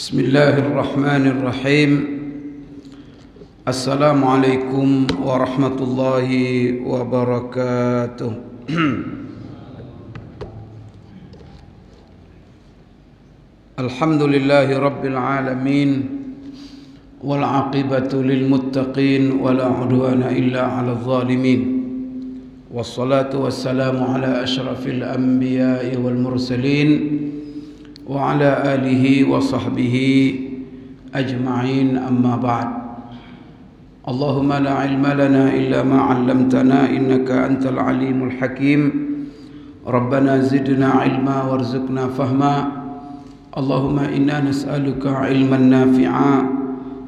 Bismillahirrahmanirrahim. Assalamualaikum warahmatullahi wabarakatuh. Alhamdulillahi rabbil alamin, wal aqibatu lil muttaqin, wala udwana illa 'alal zalimin. Wassalatu wassalamu ala asyrafil anbiya'i wal mursalin wa ala alihi wa sahbihi ajma'in, amma ba'd. Allahumma la ilma lana illa ma 'allamtana innaka antal alimul hakim. Rabbana zidna ilma warzuqna fahma. Allahumma inna nas'aluka ilman nafi'a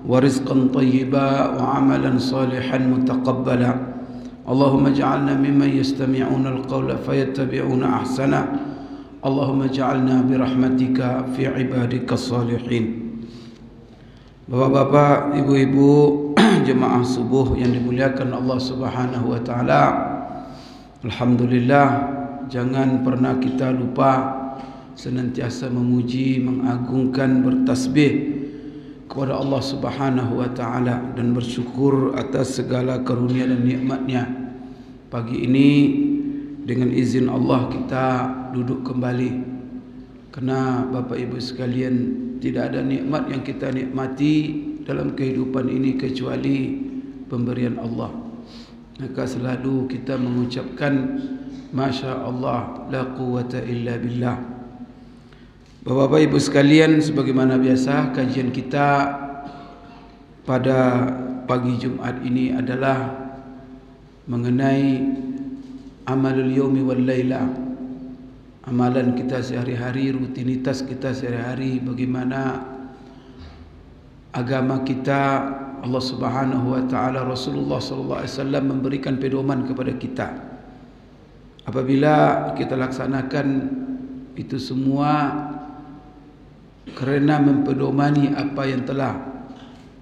wa rizqan tayyiba wa amalan salihan mutaqabbala. Allahumma ij'alna mimman yastami'una al-qawla fayattabi'una ahsana. Allahumma ja'alna birahmatika fi ibadika salihin. Bapak-bapak, ibu-ibu, jemaah subuh yang dimuliakan Allah Subhanahu wa taala. Alhamdulillah, jangan pernah kita lupa senantiasa memuji, mengagungkan, bertasbih kepada Allah Subhanahu wa taala dan bersyukur atas segala karunia dan nikmat-Nya. Pagi ini dengan izin Allah kita duduk kembali, karena Bapak Ibu sekalian, tidak ada nikmat yang kita nikmati dalam kehidupan ini kecuali pemberian Allah. Maka selalu kita mengucapkan Masya Allah, la quwata illa billah. Bapak Ibu sekalian, sebagaimana biasa, kajian kita pada pagi Jumat ini adalah mengenai amalul yaumi wal laila, amalan kita sehari-hari, rutinitas kita sehari-hari, bagaimana agama kita, Allah Subhanahu wa taala, Rasulullah sallallahu alaihi wasallam memberikan pedoman kepada kita. Apabila kita laksanakan itu semua kerana mempedomani apa yang telah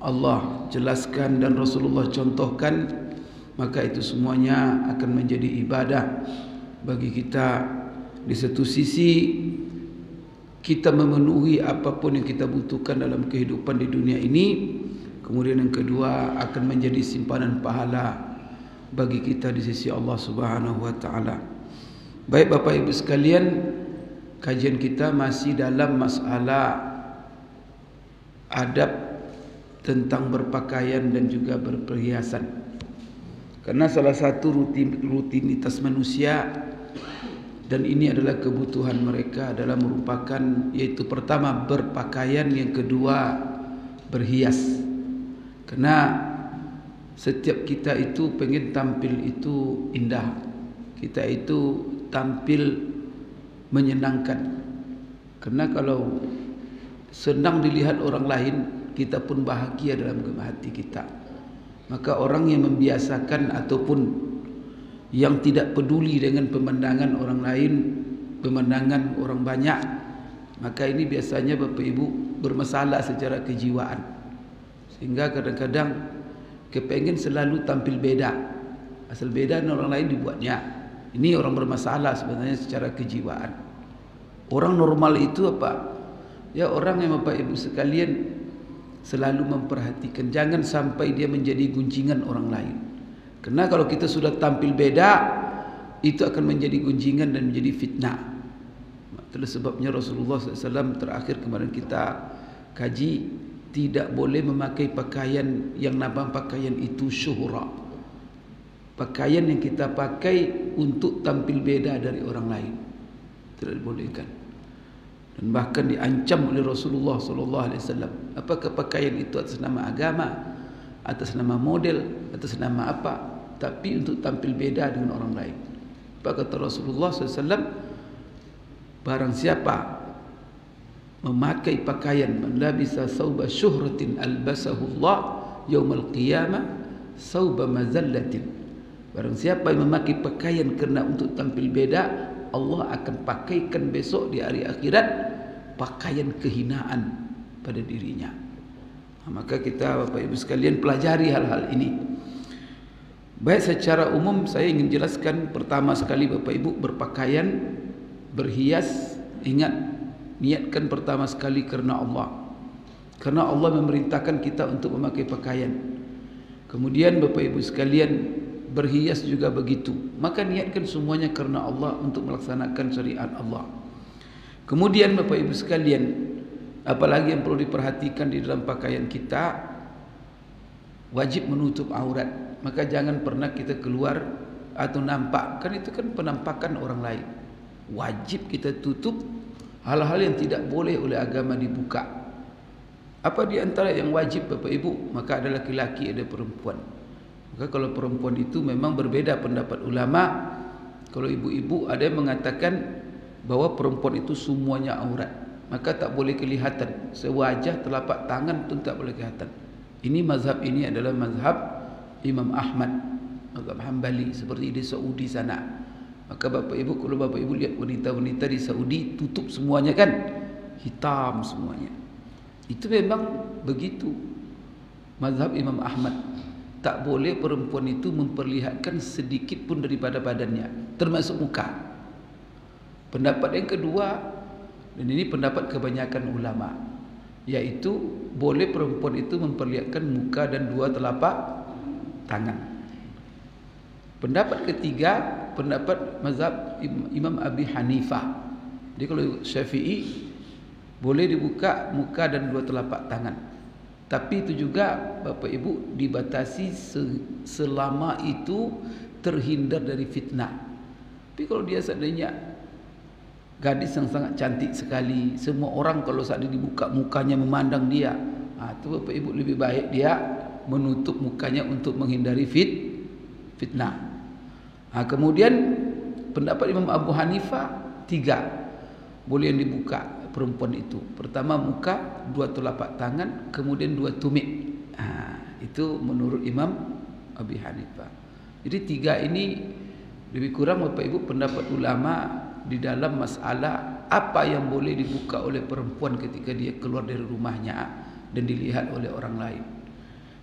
Allah jelaskan dan Rasulullah contohkan, maka itu semuanya akan menjadi ibadah bagi kita. Di satu sisi kita memenuhi apapun yang kita butuhkan dalam kehidupan di dunia ini, kemudian yang kedua akan menjadi simpanan pahala bagi kita di sisi Allah Subhanahu wa taala. Baik Bapak Ibu sekalian, kajian kita masih dalam masalah adab tentang berpakaian dan juga berperhiasan. Karena salah satu rutinitas manusia, dan ini adalah kebutuhan mereka, adalah merupakan, yaitu pertama berpakaian, yang kedua berhias. Karena setiap kita itu pengen tampil itu indah, kita itu tampil menyenangkan. Karena kalau senang dilihat orang lain, kita pun bahagia dalam hati kita. Maka orang yang membiasakan ataupun yang tidak peduli dengan pemandangan orang lain, pemandangan orang banyak, maka ini biasanya Bapak Ibu bermasalah secara kejiwaan. Sehingga kadang-kadang kepengen selalu tampil beda. Asal beda dengan orang lain dibuatnya. Ini orang bermasalah sebenarnya secara kejiwaan. Orang normal itu apa? Ya, orang yang Bapak Ibu sekalian selalu memperhatikan, jangan sampai dia menjadi gunjingan orang lain. Karena kalau kita sudah tampil beda, itu akan menjadi gunjingan dan menjadi fitnah. Itulah sebabnya Rasulullah SAW terakhir kemarin kita kaji, tidak boleh memakai pakaian yang nama pakaian itu syuhra. Pakaian yang kita pakai untuk tampil beda dari orang lain tidak dibolehkan. Dan bahkan diancam oleh Rasulullah SAW. Apakah pakaian itu atas nama agama, atas nama model, atas nama apa, tapi untuk tampil beda dengan orang lain. Apa kata Rasulullah SAW? Barang siapa memakai pakaian, man labisa sauba syuhratin albasahu Allah yaumal qiyamah sauba mazallatin. Barang siapa yang memakai pakaian kerana untuk tampil beda, Allah akan pakaikan besok di hari akhirat pakaian kehinaan pada dirinya. Maka kita Bapak Ibu sekalian pelajari hal-hal ini. Baik, secara umum saya ingin jelaskan pertama sekali Bapak Ibu, berpakaian, berhias, ingat, niatkan pertama sekali kerana Allah. Karena Allah memerintahkan kita untuk memakai pakaian. Kemudian Bapak Ibu sekalian, berhias juga begitu. Maka niatkan semuanya karena Allah untuk melaksanakan syariat Allah. Kemudian Bapak Ibu sekalian, apalagi yang perlu diperhatikan di dalam pakaian kita, wajib menutup aurat. Maka jangan pernah kita keluar atau nampak, kan itu kan penampakan orang lain. Wajib kita tutup hal-hal yang tidak boleh oleh agama dibuka. Apa di antara yang wajib Bapak Ibu? Maka ada laki-laki, ada perempuan. Maka kalau perempuan itu memang berbeda pendapat ulama. Kalau ibu-ibu ada yang mengatakan bahwa perempuan itu semuanya aurat, maka tak boleh kelihatan. Sewajah telapak tangan itu tak boleh kelihatan. Ini mazhab ini adalah mazhab Imam Ahmad, mazhab Hambali, seperti di Saudi sana. Maka Bapak Ibu, kalau Bapak Ibu lihat wanita-wanita di Saudi tutup semuanya kan, hitam semuanya. Itu memang begitu mazhab Imam Ahmad. Tak boleh perempuan itu memperlihatkan sedikit pun daripada badannya, termasuk muka. Pendapat yang kedua, dan ini pendapat kebanyakan ulama, yaitu boleh perempuan itu memperlihatkan muka dan dua telapak tangan. Pendapat ketiga, pendapat mazhab Imam Abi Hanifah. Jadi kalau Syafi'i boleh dibuka muka dan dua telapak tangan. Tapi itu juga Bapak Ibu dibatasi selama itu terhindar dari fitnah. Tapi kalau dia seandainya gadis yang sangat cantik sekali, semua orang kalau saat dia dibuka mukanya memandang dia, itu Bapak Ibu lebih baik dia menutup mukanya untuk menghindari fitnah. Kemudian pendapat Imam Abu Hanifah 3 boleh yang dibuka perempuan itu. Pertama muka, dua telapak tangan, kemudian dua tumit. Itu menurut Imam Abi Hanifah. Jadi 3 ini lebih kurang Bapak Ibu pendapat ulama di dalam masalah apa yang boleh dibuka oleh perempuan ketika dia keluar dari rumahnya dan dilihat oleh orang lain.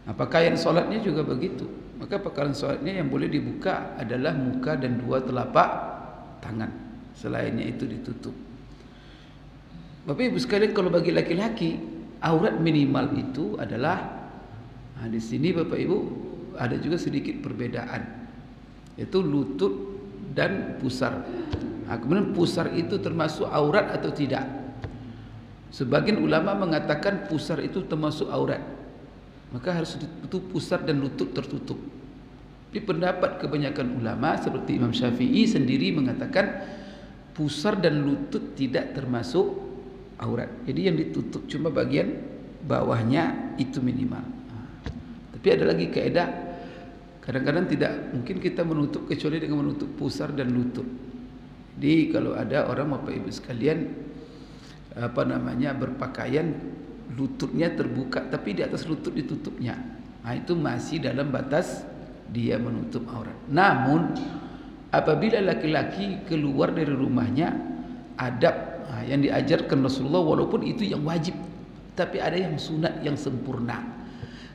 Pakaian solatnya juga begitu. Maka pakaian solatnya yang boleh dibuka adalah muka dan dua telapak tangan. Selainnya itu ditutup. Bapak Ibu sekalian, kalau bagi laki-laki aurat minimal itu adalah di sini Bapak Ibu ada juga sedikit perbedaan, yaitu lutut dan pusar. Kemudian pusar itu termasuk aurat atau tidak? Sebagian ulama mengatakan pusar itu termasuk aurat, maka harus itu pusar dan lutut tertutup. Di pendapat kebanyakan ulama seperti Imam Syafi'i sendiri mengatakan pusar dan lutut tidak termasuk aurat. Jadi yang ditutup cuma bagian bawahnya itu minimal. Tapi ada lagi kaidah, kadang-kadang tidak mungkin kita menutup kecuali dengan menutup pusar dan lutut. Jadi kalau ada orang Bapak Ibu sekalian berpakaian lututnya terbuka tapi di atas lutut ditutupnya, itu masih dalam batas dia menutup aurat. Namun apabila laki-laki keluar dari rumahnya, adab yang diajarkan Rasulullah, walaupun itu yang wajib, tapi ada yang sunat yang sempurna.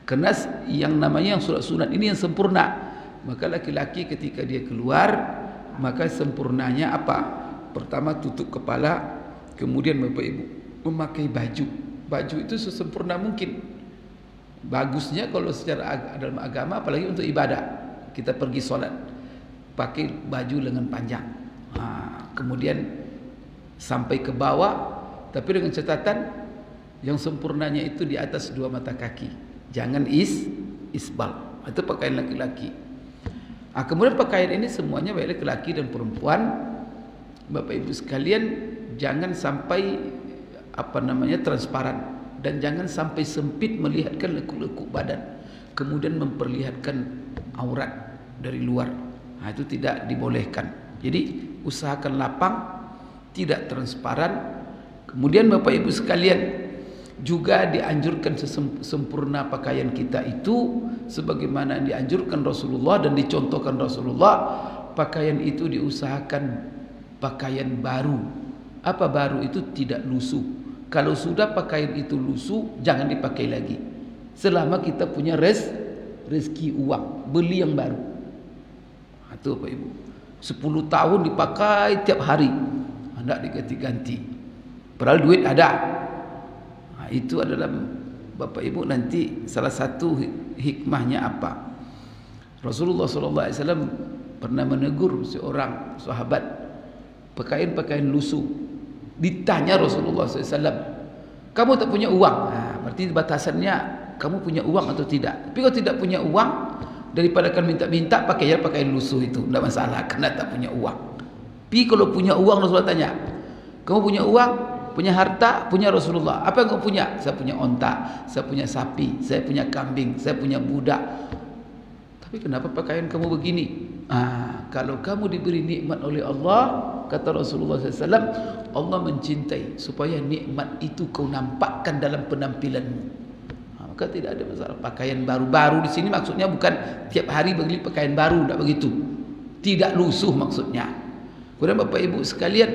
Karena yang namanya yang sunat ini yang sempurna. Maka laki-laki ketika dia keluar, maka sempurnanya apa? Pertama tutup kepala, kemudian Bapak Ibu memakai baju. Baju itu sesempurna mungkin. Bagusnya kalau secara dalam agama, apalagi untuk ibadah, kita pergi sholat pakai baju lengan panjang, kemudian sampai ke bawah, tapi dengan catatan yang sempurnanya itu di atas 2 mata kaki, jangan isbal. Itu pakaian laki-laki. Kemudian pakaian ini semuanya baik laki-laki dan perempuan, Bapak Ibu sekalian, jangan sampai transparan, dan jangan sampai sempit melihatkan lekuk-lekuk badan, kemudian memperlihatkan aurat dari luar. Itu tidak dibolehkan. Jadi usahakan lapang, tidak transparan. Kemudian Bapak Ibu sekalian, juga dianjurkan sempurna pakaian kita itu sebagaimana dianjurkan Rasulullah dan dicontohkan Rasulullah. Pakaian itu diusahakan pakaian baru. Apa baru itu? Tidak lusuh. Kalau sudah pakaian itu lusuh, jangan dipakai lagi. Selama kita punya rezeki uang, beli yang baru. Itu Bapak Ibu. 10 tahun dipakai tiap hari, tidak diganti-ganti. Padahal duit ada. Itu adalah Bapak Ibu nanti salah satu hikmahnya apa? Rasulullah SAW pernah menegur seorang sahabat pakaian lusuh. Ditanya Rasulullah SAW, kamu tak punya uang? Nah, berarti batasannya kamu punya uang atau tidak. Tapi kalau tidak punya uang, daripada kan minta-minta, pakaian lusuh itu tidak masalah, karena tak punya uang. Tapi kalau punya uang, Rasulullah tanya, kamu punya uang, punya harta, punya Rasulullah, apa yang kamu punya? Saya punya onta, saya punya sapi, saya punya kambing, saya punya budak. Tapi kenapa pakaian kamu begini? Kalau kamu diberi nikmat oleh Allah, kata Rasulullah SAW, Allah mencintai supaya nikmat itu kau nampakkan dalam penampilanmu. Maka tidak ada masalah. Pakaian baru-baru di sini maksudnya bukan tiap hari beli pakaian baru, tidak begitu. Tidak lusuh maksudnya. Kemudian Bapak Ibu sekalian,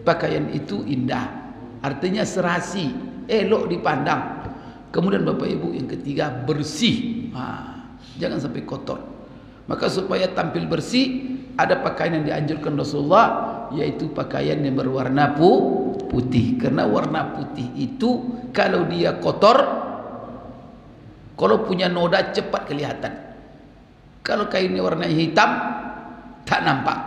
pakaian itu indah, artinya serasi, elok dipandang. Kemudian Bapak Ibu yang ketiga, bersih. Jangan sampai kotor. Maka supaya tampil bersih, ada pakaian yang dianjurkan Rasulullah, yaitu pakaian yang berwarna putih. Karena warna putih itu kalau dia kotor, kalau punya noda cepat kelihatan. Kalau kainnya warna hitam, tak nampak.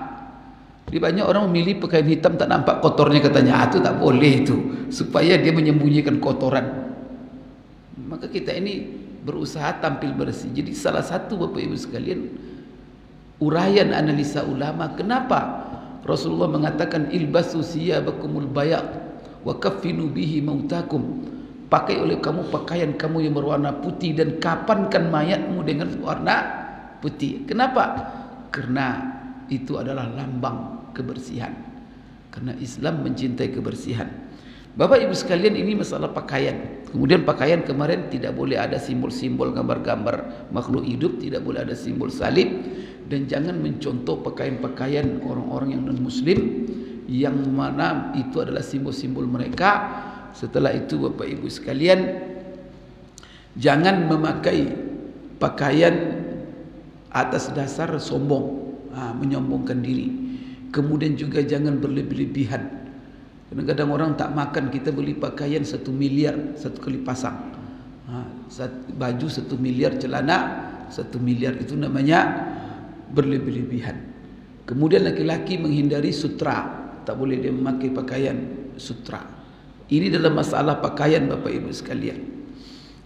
Jadi banyak orang memilih pakaian hitam tak nampak kotornya, katanya itu tak boleh itu, supaya dia menyembunyikan kotoran. Maka kita ini berusaha tampil bersih. Jadi salah satu Bapak Ibu sekalian, uraian analisa ulama kenapa Rasulullah mengatakan ilbasu siyabakumul bayad wa kaffinu bihi mautakum. Pakai oleh kamu pakaian kamu yang berwarna putih dan kapankan mayatmu dengan warna putih. Kenapa? Karena itu adalah lambang kebersihan. Karena Islam mencintai kebersihan. Bapak Ibu sekalian, ini masalah pakaian. Kemudian pakaian kemarin tidak boleh ada simbol-simbol gambar-gambar makhluk hidup, tidak boleh ada simbol salib, dan jangan mencontoh pakaian-pakaian orang-orang yang non-muslim yang mana itu adalah simbol-simbol mereka. Setelah itu Bapak Ibu sekalian, jangan memakai pakaian atas dasar sombong, menyombongkan diri. Kemudian juga jangan berlebih-lebihan. Kadang-kadang orang tak makan, kita beli pakaian 1 miliar satu kali pasang, baju 1 miliar, celana 1 miliar, itu namanya berlebih-lebihan. Kemudian laki-laki menghindari sutra, tak boleh dia memakai pakaian sutra. Ini dalam masalah pakaian Bapak Ibu sekalian.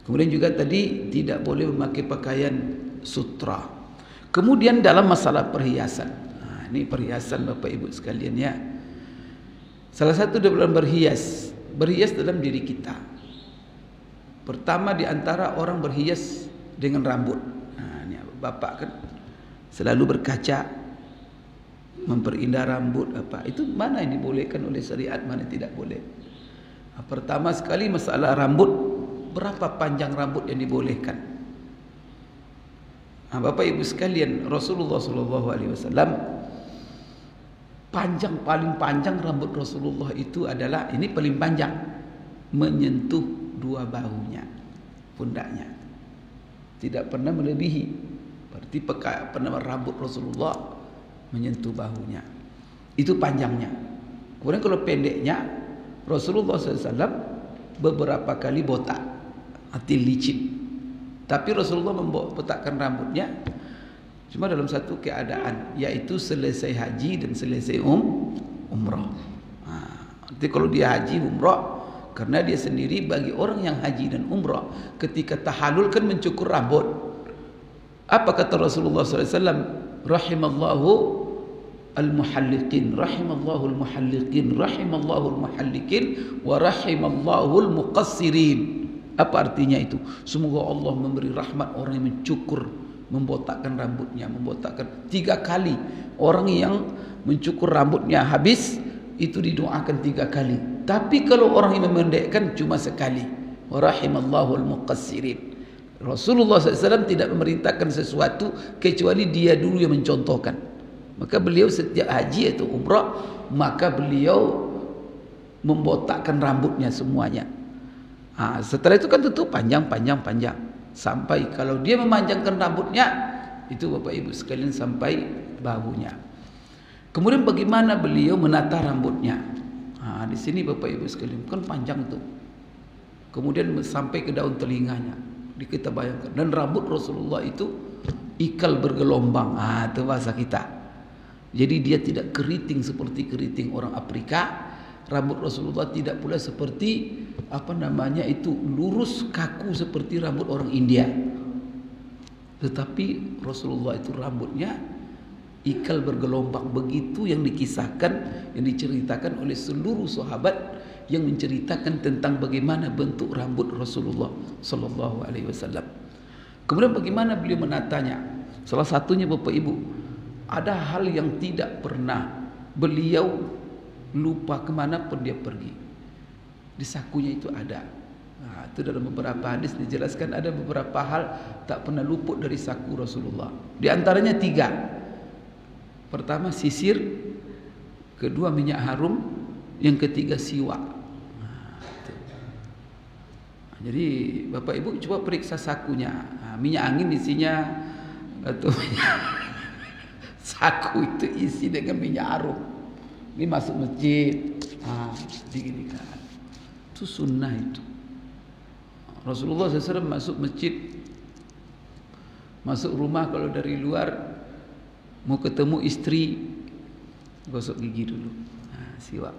Kemudian juga tadi tidak boleh memakai pakaian sutra. Kemudian dalam masalah perhiasan, ini perhiasan Bapak Ibu sekalian ya. Salah satu dalam berhias dalam diri kita. Pertama di antara orang berhias dengan rambut. Ini Bapak kan selalu berkaca, memperindah rambut apa. Itu mana yang dibolehkan oleh syariat, mana tidak boleh. Pertama sekali masalah rambut, berapa panjang rambut yang dibolehkan? Bapak Ibu sekalian, Rasulullah SAW paling panjang rambut Rasulullah itu adalah, ini paling panjang, menyentuh 2 bahunya, pundaknya, tidak pernah melebihi. Berarti pernah rambut Rasulullah menyentuh bahunya, itu panjangnya. Kemudian kalau pendeknya, Rasulullah SAW beberapa kali botak, arti licin. Tapi Rasulullah membotakkan rambutnya cuma dalam satu keadaan, yaitu selesai haji dan selesai umrah. Nanti kalau dia haji umrah, karena dia sendiri bagi orang yang haji dan umrah, ketika tahalul kan mencukur rambut. Apa kata Rasulullah SAW? Rahimallahu al-muhalliqin, rahimallahu al-muhalliqin, rahimallahu al-muhalliqin, wa rahimallahu al-muqassirin. Apa artinya itu? Semoga Allah memberi rahmat orang yang mencukur, membotakkan rambutnya, membotakkan 3 kali. Orang yang mencukur rambutnya habis itu didoakan 3 kali. Tapi kalau orang yang memendekkan cuma sekali. Wa rahimallahu al-muqassirin. Rasulullah SAW tidak memerintahkan sesuatu kecuali dia dulu yang mencontohkan. Maka beliau setiap haji atau umrah, maka beliau membotakkan rambutnya semuanya. Setelah itu kan tentu panjang. Sampai kalau dia memanjangkan rambutnya, itu Bapak Ibu sekalian sampai bahunya. Kemudian bagaimana beliau menata rambutnya? Di sini Bapak Ibu sekalian kan panjang tuh. kemudian sampai ke daun telinganya. Kita bayangkan. Dan rambut Rasulullah itu ikal bergelombang. Itu bahasa kita. Jadi dia tidak keriting seperti keriting orang Afrika. Rambut Rasulullah tidak pula seperti lurus kaku seperti rambut orang India. Tetapi Rasulullah itu rambutnya ikal bergelombang. Begitu yang dikisahkan, yang diceritakan oleh seluruh sahabat yang menceritakan tentang bagaimana bentuk rambut Rasulullah sallallahu alaihi wasallam. Kemudian bagaimana beliau menatanya? Salah satunya Bapak Ibu, ada hal yang tidak pernah beliau lupa kemana pun dia pergi. Di sakunya itu ada. Itu dalam beberapa hadis dijelaskan ada beberapa hal tak pernah luput dari saku Rasulullah. Di antaranya 3. Pertama sisir, kedua minyak harum, yang ketiga siwak. Jadi Bapak Ibu coba periksa sakunya. Minyak angin isinya atau saku itu isi dengan minyak harum. Ini masuk masjid, diginikan. Itu sunnah itu. Rasulullah SAW masuk masjid, masuk rumah kalau dari luar mau ketemu istri, gosok gigi dulu, siwak.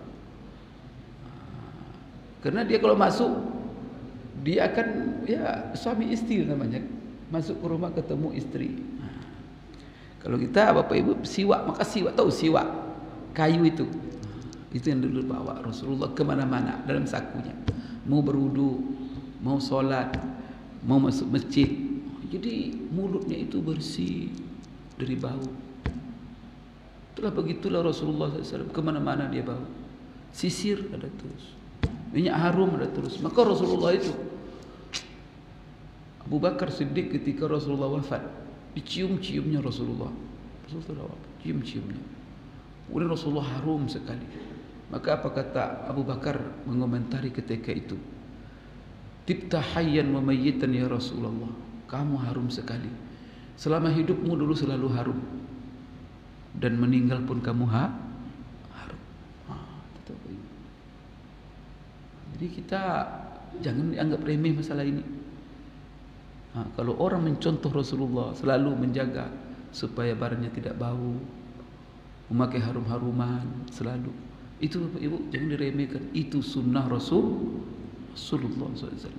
Karena dia kalau masuk, dia akan suami istri namanya, masuk ke rumah ketemu istri. Kalau kita Bapak Ibu siwak, maka siwak, tahu siwak kayu itu yang dulu bawa Rasulullah kemana-mana dalam sakunya. Mau berwudu, mau sholat, mau masuk masjid. Jadi mulutnya itu bersih dari bau. Begitulah Rasulullah SAW kemana-mana dia bawa. Sisir ada terus, minyak harum ada terus. Maka Rasulullah itu, Abu Bakar Siddiq ketika Rasulullah wafat, dicium-ciumnya Rasulullah wafat, cium-ciumnya. Kemudian Rasulullah harum sekali. Maka apa kata Abu Bakar mengomentari ketika itu? Tibta hayyan wa mayyitan ya Rasulullah. Kamu harum sekali. Selama hidupmu dulu selalu harum. Dan meninggal pun kamu harum. Jadi kita jangan dianggap remeh masalah ini. Kalau orang mencontoh Rasulullah, selalu menjaga supaya barangnya tidak bau, memakai harum-haruman selalu. Itu Bapak Ibu jangan diremehkan. Itu sunnah Rasulullah SAW.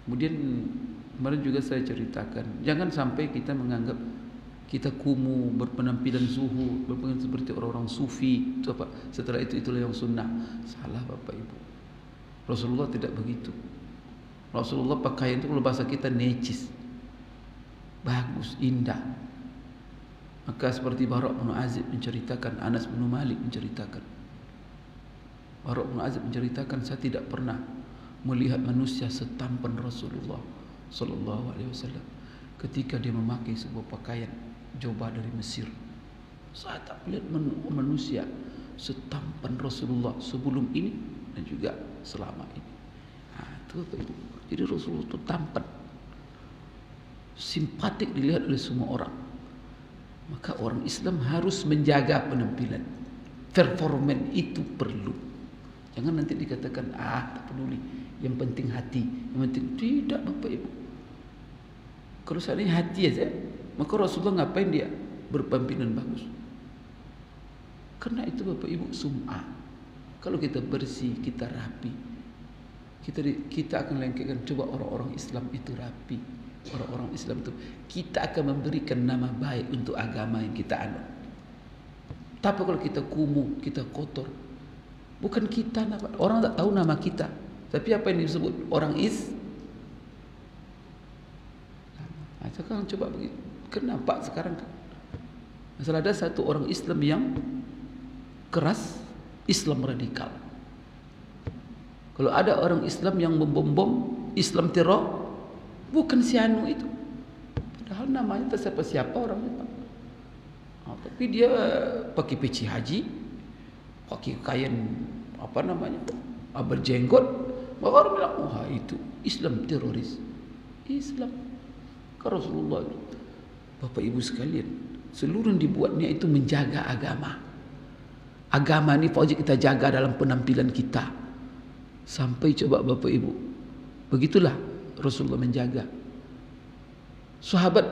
Kemudian kemarin juga saya ceritakan, jangan sampai kita menganggap kita kumuh, berpenampilan zuhud, berpenampilan seperti orang-orang sufi. Itu apa? Setelah itu itulah yang sunnah. Salah Bapak Ibu. Rasulullah tidak begitu. Rasulullah pakaian itu kalau bahasa kita necis, bagus, indah. Maka seperti Bara' bin Azib menceritakan, Anas bin Malik menceritakan, Bara' bin Azib menceritakan, saya tidak pernah melihat manusia setampan Rasulullah sallallahu alaihi wasallam ketika dia memakai sebuah pakaian jubah dari Mesir. Saya tak melihat manusia setampan Rasulullah sebelum ini dan juga selama ini. Itu Bapak Ibu. Jadi Rasulullah itu tampan, simpatik dilihat oleh semua orang. Maka orang Islam harus menjaga penampilan. Performan itu perlu. Jangan nanti dikatakan tak peduli, yang penting hati, yang penting tidak Bapak Ibu. Kalau seandainya hati aja, maka Rasulullah ngapain dia berpenampilan bagus? Karena itu Bapak Ibu sum'ah. Kalau kita bersih, kita rapi, kita akan lengketkan. Coba orang-orang Islam itu rapi, orang-orang Islam itu, kita akan memberikan nama baik untuk agama yang kita anut. Tapi kalau kita kumuh, kita kotor, bukan kita, orang tak tahu nama kita, tapi apa yang disebut orang sekarang coba begitu. Kenapa sekarang masalah ada satu orang Islam yang keras, Islam radikal. Kalau ada orang Islam yang membom Islam teror, bukan si anu itu. Padahal namanya tak siapa orangnya. Tapi dia pakai peci haji, pakai kain berjenggot, maka orang bilang, itu Islam teroris. Islam. Karena Rasulullah itu, Bapak Ibu sekalian, seluruh yang dibuatnya itu menjaga agama. Agama ini wajib kita jaga dalam penampilan kita. Sampai coba Bapak Ibu, begitulah Rasulullah menjaga. Sahabat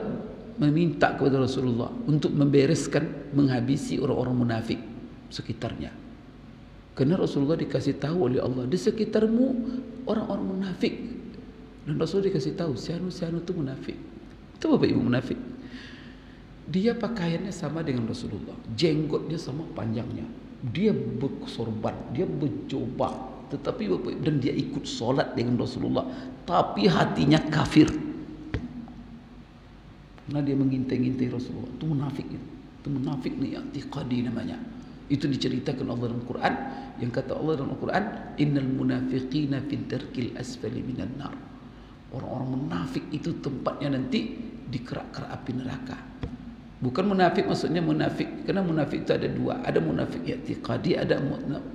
meminta kepada Rasulullah untuk membereskan, menghabisi orang-orang munafik sekitarnya. Karena Rasulullah dikasih tahu oleh Allah, di sekitarmu orang-orang munafik. Dan Rasulullah dikasih tahu, si anu itu munafik. Itu Bapak Ibu munafik. Dia pakaiannya sama dengan Rasulullah, jenggotnya sama panjangnya, dia bersorban, dia berjubah, tetapi Bapak Ibu, dan dia ikut solat dengan Rasulullah, tapi hatinya kafir. Karena dia mengintai-intai Rasulullah. Itu munafik itu. Itu munafik nih, i'tiqadi namanya. Itu diceritakan Allah dalam Quran, yang kata Allah dalam Quran, innal munafiqina fid darkil asfali minan nar. Orang-orang munafik itu tempatnya nanti di kerak-kerak api neraka. Bukan munafik maksudnya munafik, karena munafik itu ada dua, ada munafik i'tiqadi, ada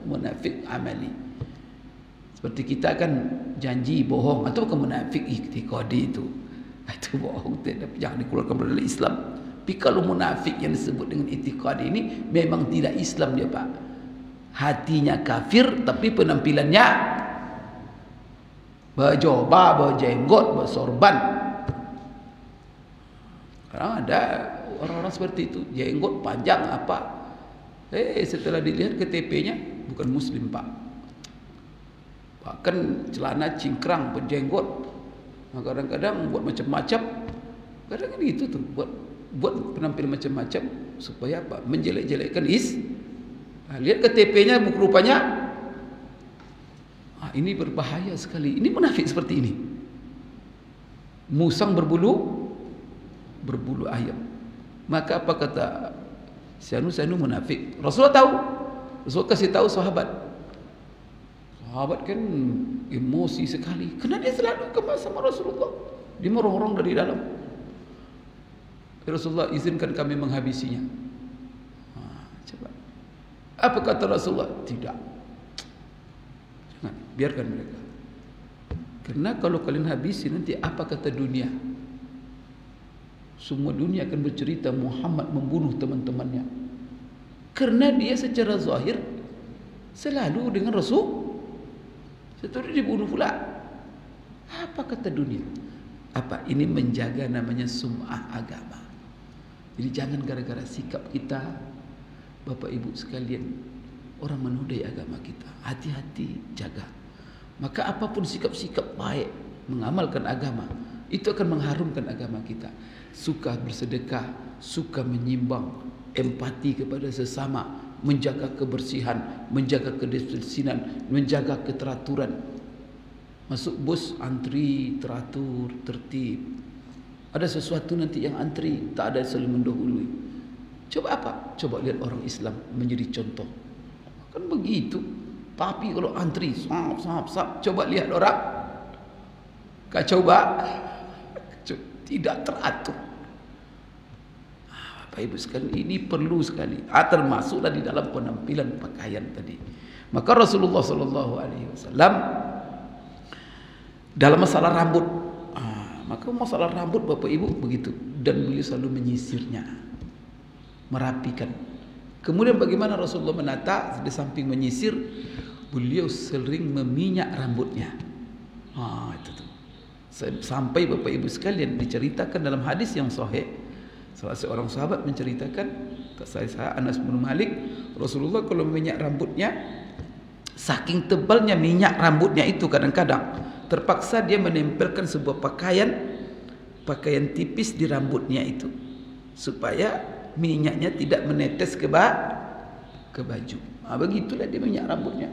munafik amali. Seperti kita kan janji bohong, atau bukan munafik i'tiqadi itu bohong, jangan dikeluarkan dari Islam. Tapi kalau munafik yang disebut dengan i'tiqadi ini memang tidak Islam dia Pak. Hatinya kafir tapi penampilannya berjubah, berjenggot, bersorban. Karena ada orang-orang seperti itu, jenggot panjang apa. Setelah dilihat KTP-nya bukan Muslim Pak. Bahkan celana cingkrang, berjenggot. Nah, kadang-kadang buat macam-macam. Kadang-kadang gitu tuh, buat penampilan macam-macam supaya apa? Menjelek-jelekkan lihat KTP-nya rupanya. Ini berbahaya sekali. Ini munafik seperti ini. Musang berbulu ayam. Maka apa kata Sanu munafik? Rasulullah tahu. Rasulullah kasih tahu sahabat. Sahabat kan emosi sekali. Karena dia selalu kemas sama Rasulullah. Dia merongrong dari dalam. Rasulullah izinkan kami menghabisinya. Coba. Apa kata Rasulullah? Tidak. Jangan, biarkan mereka. Karena kalau kalian habisi nanti apa kata dunia? Semua dunia akan bercerita Muhammad membunuh teman-temannya. Karena dia secara zahir selalu dengan Rasul. Setelah dibunuh pula. Apa kata dunia? Apa? Ini menjaga namanya sum'ah agama. Jadi jangan gara-gara sikap kita, Bapak Ibu sekalian, orang menodai agama kita. Hati-hati, jaga. Maka apapun sikap-sikap baik mengamalkan agama, itu akan mengharumkan agama kita. Suka bersedekah, suka menyimbang, empati kepada sesama, menjaga kebersihan, menjaga kedisiplinan, menjaga keteraturan. Masuk bus antri teratur, tertib. Ada sesuatu nanti yang antri, tak ada saling mendahului. Coba apa? Coba lihat orang Islam menjadi contoh. Kan begitu. Tapi kalau antri, sap, coba lihat orang kacau tidak teratur. Bapak Ibu sekalian, ini perlu sekali. Termasuklah di dalam penampilan pakaian tadi. Maka Rasulullah SAW dalam masalah rambut, maka masalah rambut Bapak Ibu begitu, dan beliau selalu menyisirnya, merapikan. Kemudian bagaimana Rasulullah menata? Di samping menyisir, beliau sering meminyak rambutnya. Itu tuh. Sampai Bapak Ibu sekalian diceritakan dalam hadis yang sahih, salah seorang sahabat menceritakan, saya Anas bin Malik, Rasulullah kalau meminyak rambutnya, saking tebalnya minyak rambutnya itu kadang-kadang terpaksa dia menempelkan sebuah pakaian tipis di rambutnya itu supaya minyaknya tidak menetes ke baju. Begitulah dia minyak rambutnya.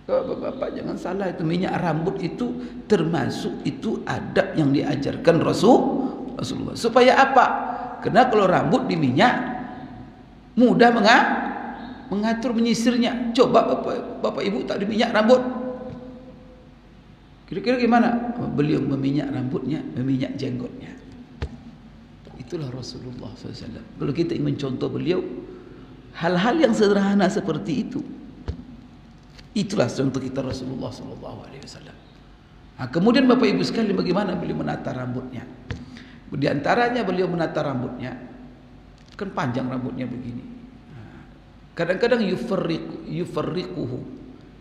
Bapak-bapak jangan salah, itu minyak rambut itu termasuk itu adab yang diajarkan Rasulullah. Supaya apa? Karena kalau rambut diminyak mudah mengatur menyisirnya. Coba Bapak Ibu tak diminyak rambut, kira-kira gimana? Beliau meminyak rambutnya, meminyak jenggotnya. Itulah Rasulullah SAW. Kalau kita ingin mencontoh beliau, hal-hal yang sederhana seperti itu, itulah contoh kita Rasulullah SAW. Kemudian Bapak Ibu sekalian, bagaimana beliau menata rambutnya? Di antaranya beliau menata rambutnya, kan panjang rambutnya begini. Kadang-kadang yufarriquhu,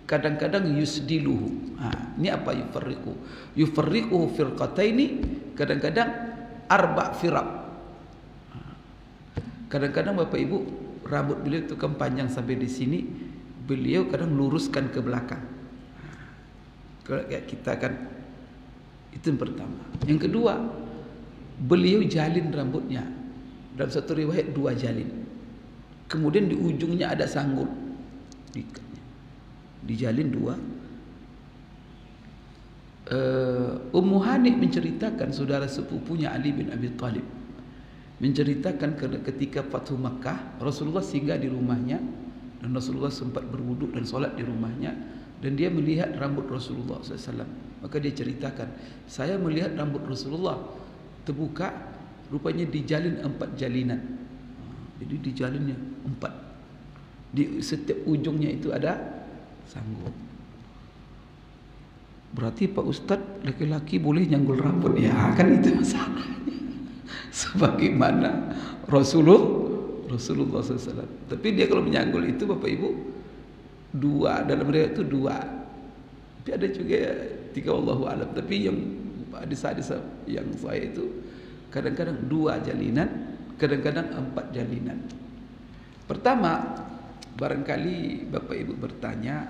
kadang-kadang yusdiluhu. Ini apa yufarriqu? Yufarriquhu firqataini, kadang-kadang arba' firaq. Kadang-kadang Bapak Ibu rambut beliau itu kan panjang sampai di sini, beliau kadang luruskan ke belakang. Kalau kayak kita kan, itu yang pertama. Yang kedua, beliau jalin rambutnya. Dalam satu riwayat 2 jalin. Kemudian di ujungnya ada sanggul. Dijalin 2. Ummu Hani menceritakan, saudara sepupunya Ali bin Abi Thalib, menceritakan ketika Fathu Makkah, Rasulullah singgah di rumahnya dan Rasulullah sempat berwuduk dan solat di rumahnya, dan dia melihat rambut Rasulullah SAW. Maka dia ceritakan, saya melihat rambut Rasulullah terbuka, rupanya dijalin 4 jalinan. Jadi dijalinnya 4. Di setiap ujungnya itu ada sanggul. Berarti Pak Ustadz, laki-laki boleh nyanggul rambut? Ya kan itu masalahnya. Sebagaimana Rasulullah SAW. Tapi dia kalau menyanggul itu Bapak Ibu 2, dalam riwayat itu 2. Tapi ada juga 3, wallahu alam. Tapi yang hadis-hadis yang saya itu kadang-kadang 2 jalinan, kadang-kadang 4 jalinan. Pertama, barangkali Bapak Ibu bertanya,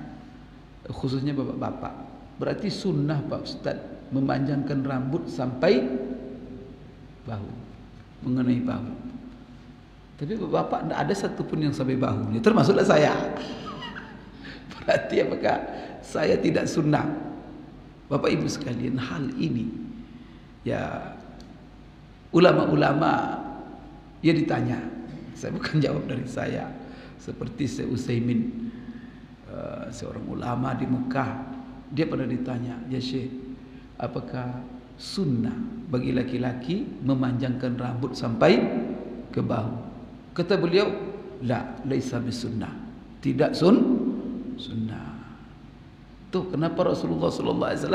khususnya bapak-bapak, berarti sunnah Pak Ustadz memanjangkan rambut sampai bahu, mengenai bahu. Tapi bapak tidak ada satupun yang sampai bahu. Ini termasuklah saya. Berarti apakah saya tidak sunnah? Bapak Ibu sekalian, hal ini ya ulama-ulama ya ditanya. Saya bukan jawab dari saya. Seperti Syekh Utsaimin, seorang ulama di Mekah, dia pernah ditanya, ya Syekh, apakah sunnah bagi laki-laki memanjangkan rambut sampai ke bahu? Kata beliau, la, laisa bisunnah, tidak sunnah. Tuh kenapa Rasulullah SAW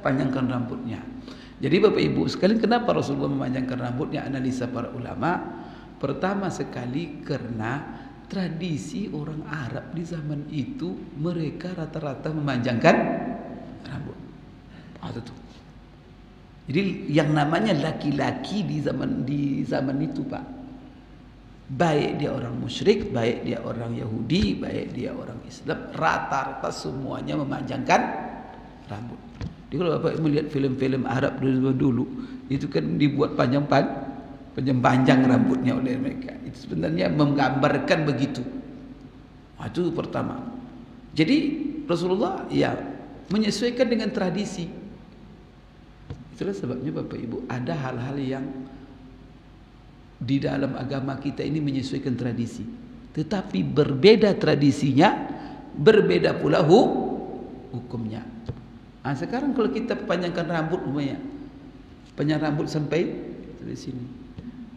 panjangkan rambutnya. Jadi Bapak Ibu sekalian, kenapa Rasulullah memanjangkan rambutnya? Analisa para ulama, pertama sekali karena tradisi orang Arab di zaman itu, mereka rata-rata memanjangkan rambut. Itu. Jadi yang namanya laki-laki di zaman itu, Pak, baik dia orang musyrik, baik dia orang Yahudi, baik dia orang Islam, rata-rata semuanya memanjangkan rambut. Jadi kalau Bapak melihat film-film Arab dulu, itu kan dibuat panjang rambutnya oleh mereka. Itu sebenarnya menggambarkan begitu. Itu pertama. Jadi Rasulullah ya menyesuaikan dengan tradisi. Itulah sebabnya Bapak Ibu, ada hal-hal yang di dalam agama kita ini menyesuaikan tradisi. Tetapi berbeda tradisinya, berbeda pula hukumnya. Sekarang kalau kita panjangkan rambut, panjang rambut sampai di sini.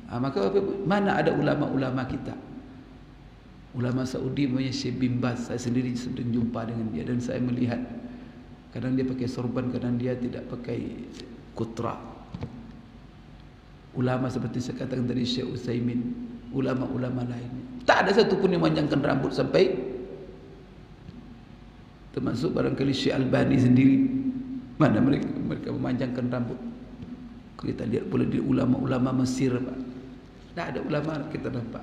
Maka mana ada ulama-ulama kita? Ulama Saudi namanya Syekh bin Baz. Saya sendiri sering jumpa dengan dia dan saya melihat kadang dia pakai sorban, kadang dia tidak pakai kutra. Ulama seperti saya katakan tadi, Syekh Utsaimin, ulama-ulama lain, tak ada satupun yang memanjangkan rambut sampai, termasuk barangkali Syekh Albani sendiri, mana mereka memanjangkan rambut. Kita lihat pula di ulama-ulama Mesir, Pak, tak ada ulama kita nampak.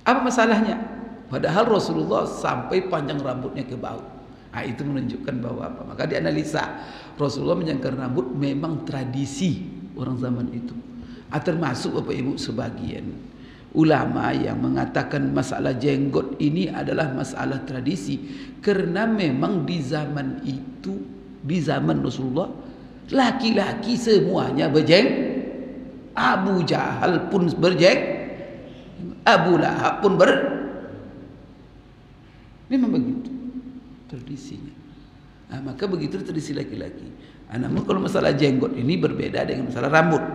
Apa masalahnya? Padahal Rasulullah sampai panjang rambutnya ke bahu. Itu menunjukkan bahwa apa? Maka dianalisa, Rasulullah menyangkar rambut memang tradisi orang zaman itu. Termasuk Bapak Ibu sebagian ulama yang mengatakan masalah jenggot ini adalah masalah tradisi, karena memang di zaman itu, di zaman Rasulullah, laki-laki semuanya berjenggot. Abu Jahal pun berjenggot, Abu Lahab pun memang begitu tradisinya. Maka begitu tradisi laki-laki. Namun kalau masalah jenggot ini berbeda dengan masalah rambut.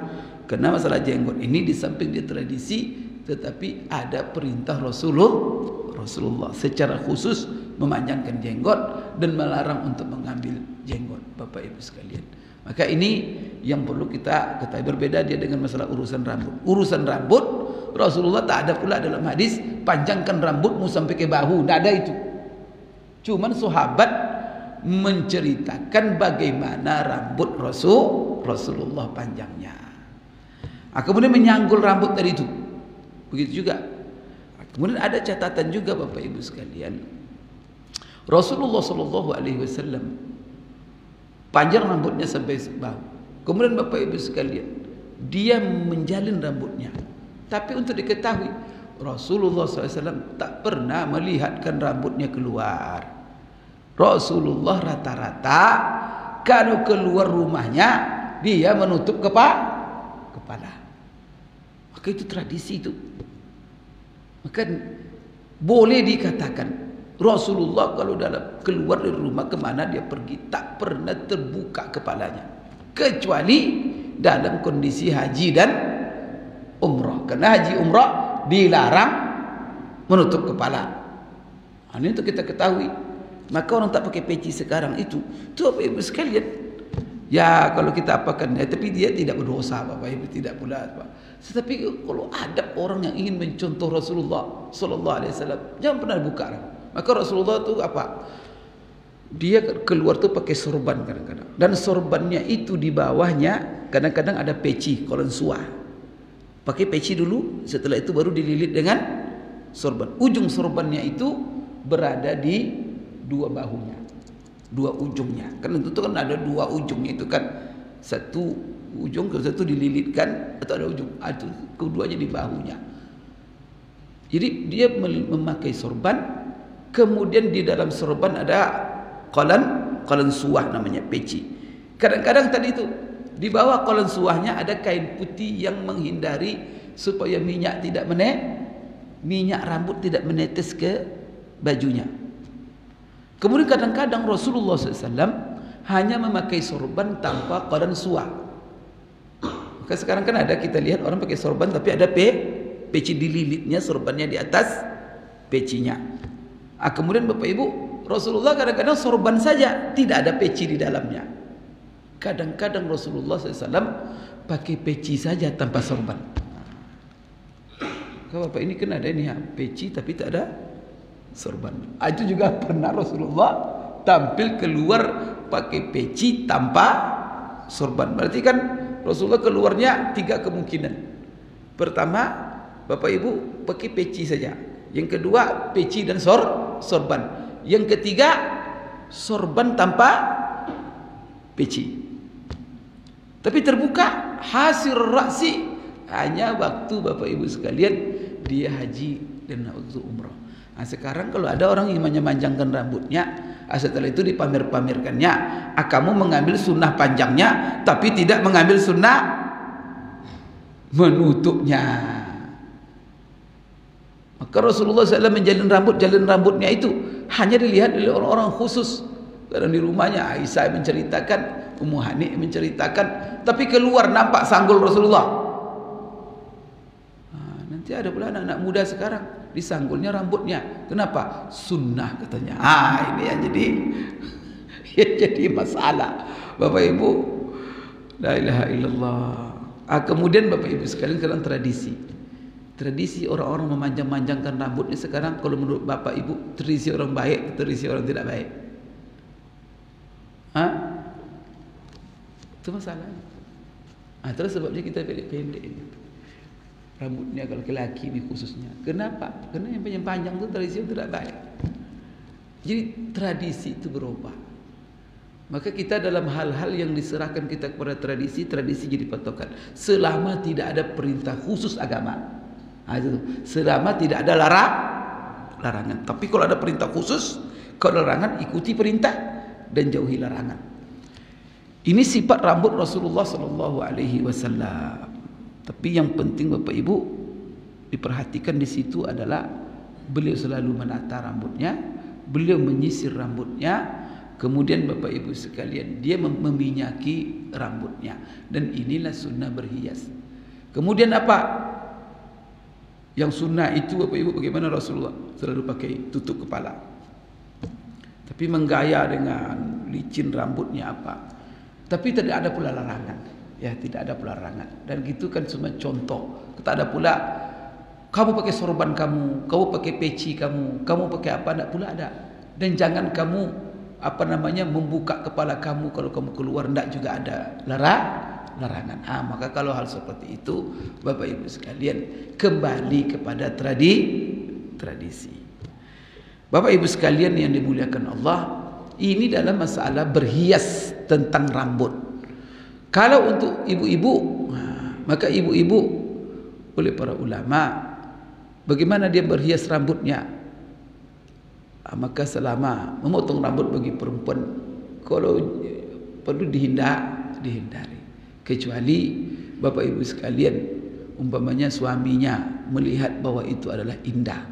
Karena masalah jenggot ini di samping dia tradisi, tetapi ada perintah Rasulullah secara khusus memanjangkan jenggot dan melarang untuk mengambil jenggot, Bapak Ibu sekalian. Maka ini yang perlu kita ketahui. Berbeda dia dengan masalah urusan rambut. Urusan rambut Rasulullah tak ada pula dalam hadis panjangkan rambutmu sampai ke bahu, tidak ada itu. Cuman sahabat menceritakan bagaimana rambut Rasulullah panjangnya. Kemudian menyanggul rambut tadi itu. Begitu juga. Kemudian ada catatan juga Bapak Ibu sekalian. Rasulullah sallallahu alaihi wasallam panjang rambutnya sampai bahu. Kemudian Bapak Ibu sekalian, dia menjalin rambutnya. Tapi untuk diketahui, Rasulullah SAW tak pernah melihatkan rambutnya keluar. Rasulullah rata-rata kalau keluar rumahnya dia menutup kepala. Maka itu tradisi itu. Maka boleh dikatakan Rasulullah kalau dalam keluar dari rumah kemana dia pergi tak pernah terbuka kepalanya, kecuali dalam kondisi haji dan umrah. Karena haji umrah dilarang menutup kepala. Ini untuk kita ketahui. Maka orang tak pakai peci sekarang itu Bapak Ibu sekalian, ya kalau kita apakan ya, tapi dia tidak berdosa Bapak Ibu, tidak pula apa. Tetapi kalau ada orang yang ingin mencontoh Rasulullah sallallahu alaihi wasallam, jangan pernah buka. Maka Rasulullah tu apa? Dia keluar tu pakai sorban kadang-kadang. Dan sorbannya itu di bawahnya kadang-kadang ada peci, kolan suah. Pakai peci dulu, setelah itu baru dililit dengan sorban. Ujung sorbannya itu berada di dua bahunya, dua ujungnya. Kan itu kan ada dua ujungnya itu kan, satu ujung ke satu dililitkan atau ada ujung, itu keduanya di bahunya. Jadi dia memakai sorban, kemudian di dalam sorban ada kolan suah namanya peci. Kadang-kadang tadi itu di bawah kolan suahnya ada kain putih yang menghindari supaya minyak rambut tidak menetes ke bajunya. Kemudian kadang-kadang Rasulullah SAW hanya memakai sorban tanpa kolan suah. Maka sekarang kan ada kita lihat orang pakai sorban tapi ada peci dililitnya, sorbannya di atas pecinya. Kemudian Bapak Ibu, Rasulullah kadang-kadang sorban saja, tidak ada peci di dalamnya. Kadang-kadang Rasulullah SAW pakai peci saja tanpa sorban. Kalau Bapak ini kan ada ini ya, peci tapi tak ada sorban. Itu juga pernah Rasulullah tampil keluar pakai peci tanpa sorban. Berarti kan Rasulullah keluarnya tiga kemungkinan. Pertama, Bapak Ibu pakai peci saja. Yang kedua, peci dan sorban. Yang ketiga, sorban tanpa peci. Tapi terbuka hasil raksi hanya waktu Bapak Ibu sekalian dia haji dan waktu umrah. Sekarang kalau ada orang yang memanjangkan rambutnya, setelah itu dipamer-pamerkannya, kamu mengambil sunnah panjangnya tapi tidak mengambil sunnah menutupnya. Maka Rasulullah SAW menjalin rambutnya itu hanya dilihat oleh orang-orang khusus. Karena di rumahnya Aisyah menceritakan, Ummu Hani menceritakan, tapi keluar nampak sanggul Rasulullah. Nanti ada pula anak-anak muda sekarang disanggulnya rambutnya. Kenapa? Sunnah katanya. Ini yang jadi masalah. Bapak Ibu, la ilaha illallah. Kemudian Bapak Ibu sekalian sekarang tradisi orang-orang memanjang-manjangkan rambutnya sekarang, kalau menurut Bapak Ibu tradisi orang baik, tradisi orang tidak baik? Itu masalahnya. Terus sebabnya kita pendek-pendek ini rambutnya kalau laki-laki ini khususnya. Kenapa? Karena yang panjang-panjang itu tradisi yang tidak baik. Jadi tradisi itu berubah. Maka kita dalam hal-hal yang diserahkan kita kepada tradisi jadi patokan. Selama tidak ada perintah khusus agama. Selama tidak ada larangan. Tapi kalau ada perintah khusus, kalau larangan ikuti perintah dan jauhi larangan. Ini sifat rambut Rasulullah sallallahu alaihi wasallam. Tapi yang penting Bapak Ibu diperhatikan di situ adalah beliau selalu menata rambutnya, beliau menyisir rambutnya, kemudian Bapak Ibu sekalian dia meminyaki rambutnya, dan inilah sunnah berhias. Kemudian apa? Yang sunnah itu Bapak Ibu bagaimana Rasulullah selalu pakai tutup kepala. Tapi menggaya dengan licin rambutnya apa? Tapi tidak ada pula larangan. Ya, tidak ada pula larangan. Dan gitu kan cuma contoh. Tak ada pula kamu pakai sorban kamu pakai peci kamu pakai apa, tidak pula ada. Dan jangan kamu membuka kepala kamu kalau kamu keluar, ndak juga ada larangan. Maka kalau hal seperti itu, Bapak Ibu sekalian, kembali kepada tradisi. Bapak Ibu sekalian yang dimuliakan Allah, ini dalam masalah berhias tentang rambut. Kalau untuk ibu-ibu, maka ibu-ibu oleh para ulama, bagaimana dia berhias rambutnya? Maka selama memotong rambut bagi perempuan, kalau perlu dihindari. Kecuali Bapak Ibu sekalian, umpamanya suaminya melihat bahwa itu adalah indah,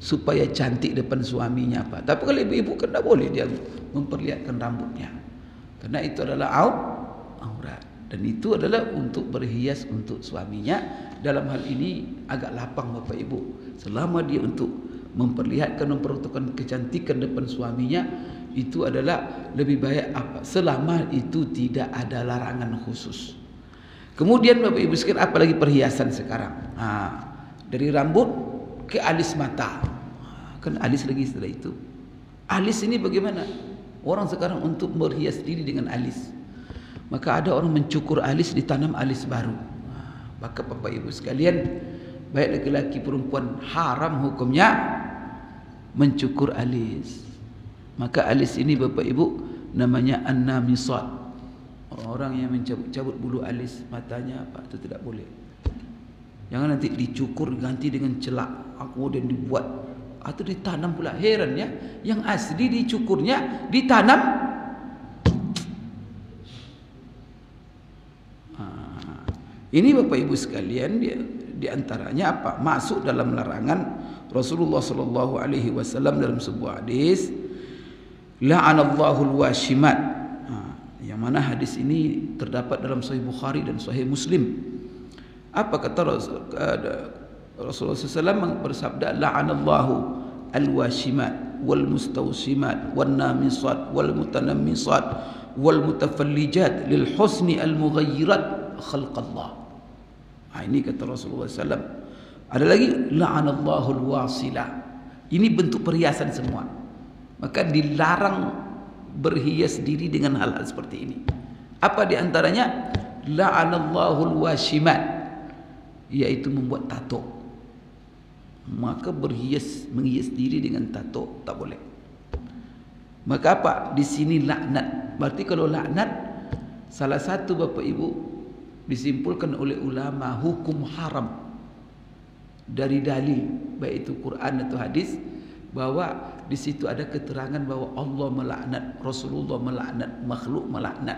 supaya cantik depan suaminya apa. Tapi kalau ibu-ibu kan tidak boleh dia memperlihatkan rambutnya, karena itu adalah aurat, dan itu adalah untuk berhias untuk suaminya. Dalam hal ini agak lapang Bapak Ibu, selama dia untuk memperlihatkan kecantikan depan suaminya, itu adalah lebih baik selama itu tidak ada larangan khusus. Kemudian Bapak Ibu sekalian, apalagi perhiasan sekarang, dari rambut ke alis mata, kan alis lagi setelah itu. Alis ini bagaimana? Orang sekarang untuk berhias diri dengan alis, maka ada orang mencukur alis, ditanam alis baru. Maka Bapak Ibu sekalian, baik laki-laki perempuan, haram hukumnya mencukur alis. Maka alis ini Bapak Ibu namanya an-namisat. Orang yang mencabut bulu alis matanya itu tidak boleh. Jangan nanti dicukur ganti dengan celak, kemudian dibuat atau ditanam pula. Heran ya, yang asli dicukurnya ditanam. Ini Bapak Ibu sekalian, di antaranya masuk dalam larangan Rasulullah sallallahu alaihi wasallam dalam sebuah hadis, la'anallahu al-washimat. Yang mana hadis ini terdapat dalam Sahih Bukhari dan Sahih Muslim. Apa kata Rasulullah SAW bersabda, la'anallahu al-washimat wal mustawsimat wan namisat wal mutanammisat wal mutafallijat lil husni al mughayyirat khalqallah. Ini kata Rasulullah SAW. Ada lagi, la'anallahu al-wasilah. Ini bentuk perhiasan semua. Maka dilarang berhias diri dengan hal-hal seperti ini. Apa di antaranya? La'anallahu al-washimat, yaitu membuat tato. Maka menghias diri dengan tato tak boleh. Maka apa? Di sini laknat. Berarti kalau laknat, salah satu Bapak Ibu disimpulkan oleh ulama hukum haram dari dalil, baik itu Quran atau hadis, bahwa di situ ada keterangan bahwa Allah melaknat, Rasulullah melaknat, makhluk melaknat.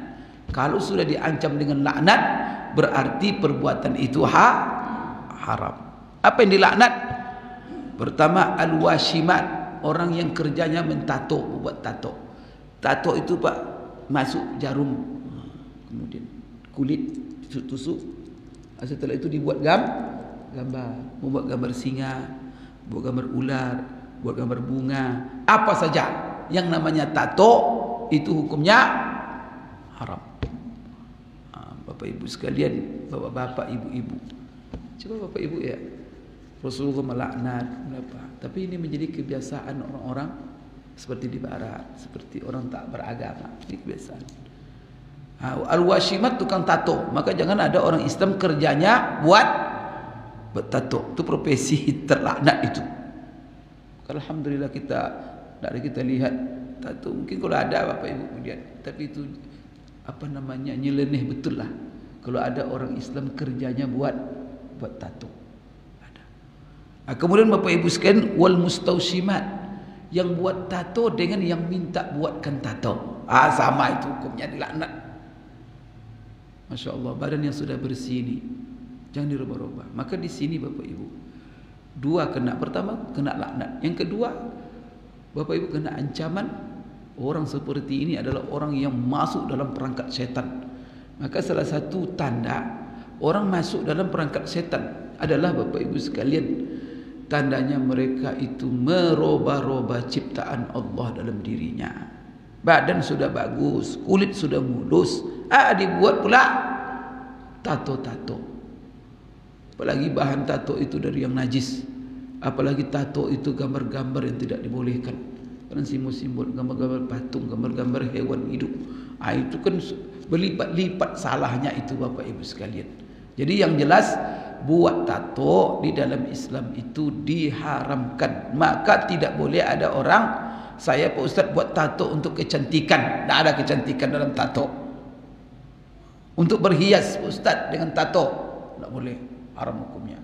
Kalau sudah diancam dengan laknat, berarti perbuatan itu haram. Apa yang dilaknat? Pertama, al-washimat, orang yang kerjanya mentato, membuat tato. Tato itu Pak, masuk jarum, kemudian kulit tusuk, setelah itu dibuat gambar, membuat gambar singa, buat gambar ular, buat gambar bunga, apa saja yang namanya tato, itu hukumnya haram. Bapak Ibu sekalian, bapak-bapak, ibu-ibu, coba Bapak Ibu ya, Rasulullah melaknat berapa, tapi ini menjadi kebiasaan orang-orang seperti di barat, seperti orang tak beragama. Ini kebiasaan. Al-washimat tukang tato, maka jangan ada orang Islam kerjanya buat tato. Itu profesi terlaknat itu. Alhamdulillah dari kita lihat tato, mungkin kalau ada Bapak Ibu kemudian, tapi itu nyeleneh betul lah. Kalau ada orang Islam kerjanya buat tato, ada. Kemudian Bapak Ibu sekalian, wal mustawsimat, yang buat tato dengan yang minta buatkan tato, sama itu hukumnya dilaknat. Masya Allah, badan yang sudah bersih ini jangan dirubah-rubah. Maka di sini Bapak Ibu, dua kena. Pertama kena laknat, yang kedua Bapak Ibu kena ancaman. Orang seperti ini adalah orang yang masuk dalam perangkat setan. Maka salah satu tanda orang masuk dalam perangkat setan adalah Bapak Ibu sekalian, tandanya mereka itu merubah-rubah ciptaan Allah dalam dirinya. Badan sudah bagus, kulit sudah mulus, dibuat pula tato-tato. Apalagi bahan tato itu dari yang najis, Apalagi tato itu gambar-gambar yang tidak dibolehkan. Karena simbol-simbol, gambar-gambar patung, gambar-gambar hewan hidup. Itu kan berlipat-lipat salahnya itu Bapak Ibu sekalian. Jadi yang jelas buat tato di dalam Islam itu diharamkan. Maka tidak boleh ada orang, saya Pak Ustaz buat tato untuk kecantikan. Tidak ada kecantikan dalam tato. Untuk berhias Pak Ustaz dengan tato, tidak boleh, haram hukumnya.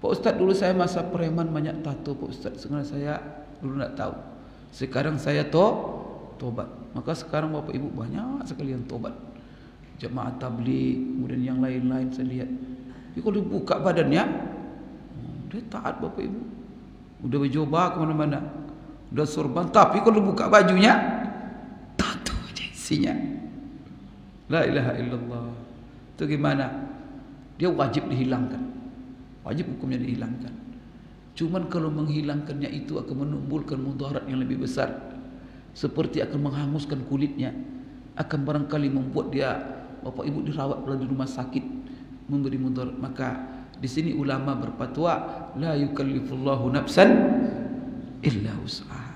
Pak Ustaz dulu saya masa preman banyak tato Pak Ustaz. Sebenarnya saya dulu tidak tahu. Sekarang saya tobat. Maka sekarang Bapak Ibu banyak sekali yang tobat. Jemaah tabligh, kemudian yang lain-lain saya lihat. Tapi kalau dibuka badannya, dia taat Bapak Ibu. Udah berjubah kemana-mana, udah sorban. Tapi kalau dibuka bajunya, tato aja isinya. La ilaha illallah. Itu gimana? Dia wajib dihilangkan. Wajib hukumnya dihilangkan. Cuman kalau menghilangkannya itu akan menimbulkan mudarat yang lebih besar. Seperti akan menghanguskan kulitnya, akan barangkali membuat dia Bapak Ibu dirawat di rumah sakit, memberi mudarat. Maka di sini ulama berfatwa, la yukallifullahu nafsan illa wus'aha.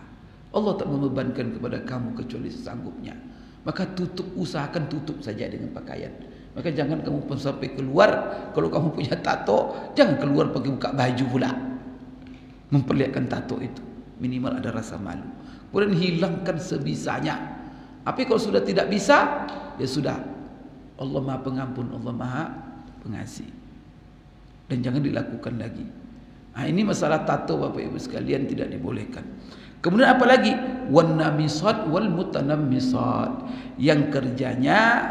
Allah tak membebankan kepada kamu kecuali sesanggupnya. Maka usahakan tutup saja dengan pakaian. Maka jangan kamu pun sampai keluar, kalau kamu punya tato, jangan keluar pakai buka baju pula, memperlihatkan tato itu. Minimal ada rasa malu. Kemudian hilangkan sebisanya. Tapi kalau sudah tidak bisa, ya sudah. Allah Maha Pengampun, Allah Maha Pengasih. Dan jangan dilakukan lagi. Nah, ini masalah tato Bapak Ibu sekalian tidak dibolehkan. Kemudian apa lagi? Wan namisat wal mutanammisat, yang kerjanya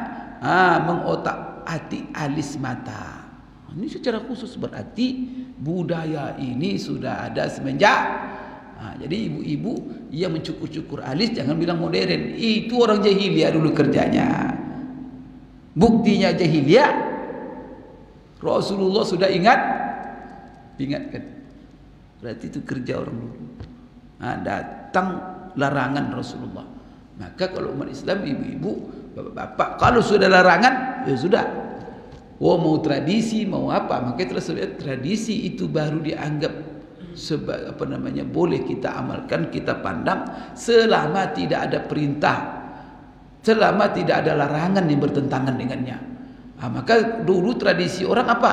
mengotak-atik alis mata. Ini secara khusus berarti budaya ini sudah ada semenjak. Jadi ibu-ibu yang mencukur-cukur alis jangan bilang modern. Itu orang jahiliyah dulu kerjanya. Buktinya jahiliyah, Rasulullah sudah ingatkan. Berarti itu kerja orang dulu. Datang larangan Rasulullah. Maka kalau umat Islam, ibu-ibu, bapak-bapak, kalau sudah larangan, ya sudah. Mau tradisi, mau apa, maka terus tradisi itu baru dianggap boleh kita amalkan, kita pandang selama tidak ada perintah, selama tidak ada larangan yang bertentangan dengannya. Maka dulu tradisi orang apa?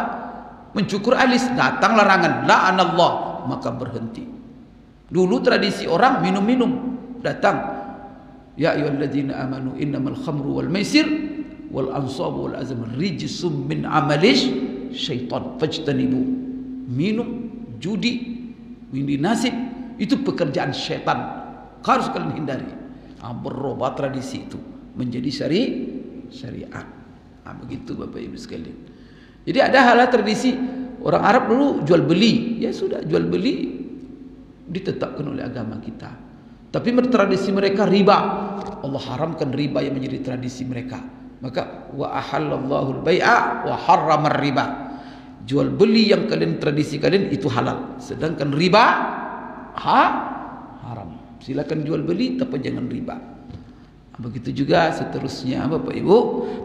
Mencukur alis, datang larangan, la'anallah, maka berhenti. Dulu tradisi orang minum-minum, datang, ya ayyuhalladzina amanu innamal khamru wal maisir wal ansabu wal azlam rijsum min amalish syaitan fajtanibu. Minum, judi, mindi nasib, itu pekerjaan syaitan, harus kalian hindari. Berubah tradisi itu menjadi syariat. Begitu Bapak Ibu sekalian. Jadi ada hal tradisi orang Arab dulu jual beli, ya sudah jual beli ditetapkan oleh agama kita. Tapi tradisi mereka riba, Allah haramkan riba yang menjadi tradisi mereka. Maka wa ahallallahu al-bai'a wa harrama riba. Jual beli yang kalian tradisi kalian itu halal, sedangkan riba haram. Silakan jual beli tapi jangan riba. Begitu juga seterusnya Bapak Ibu.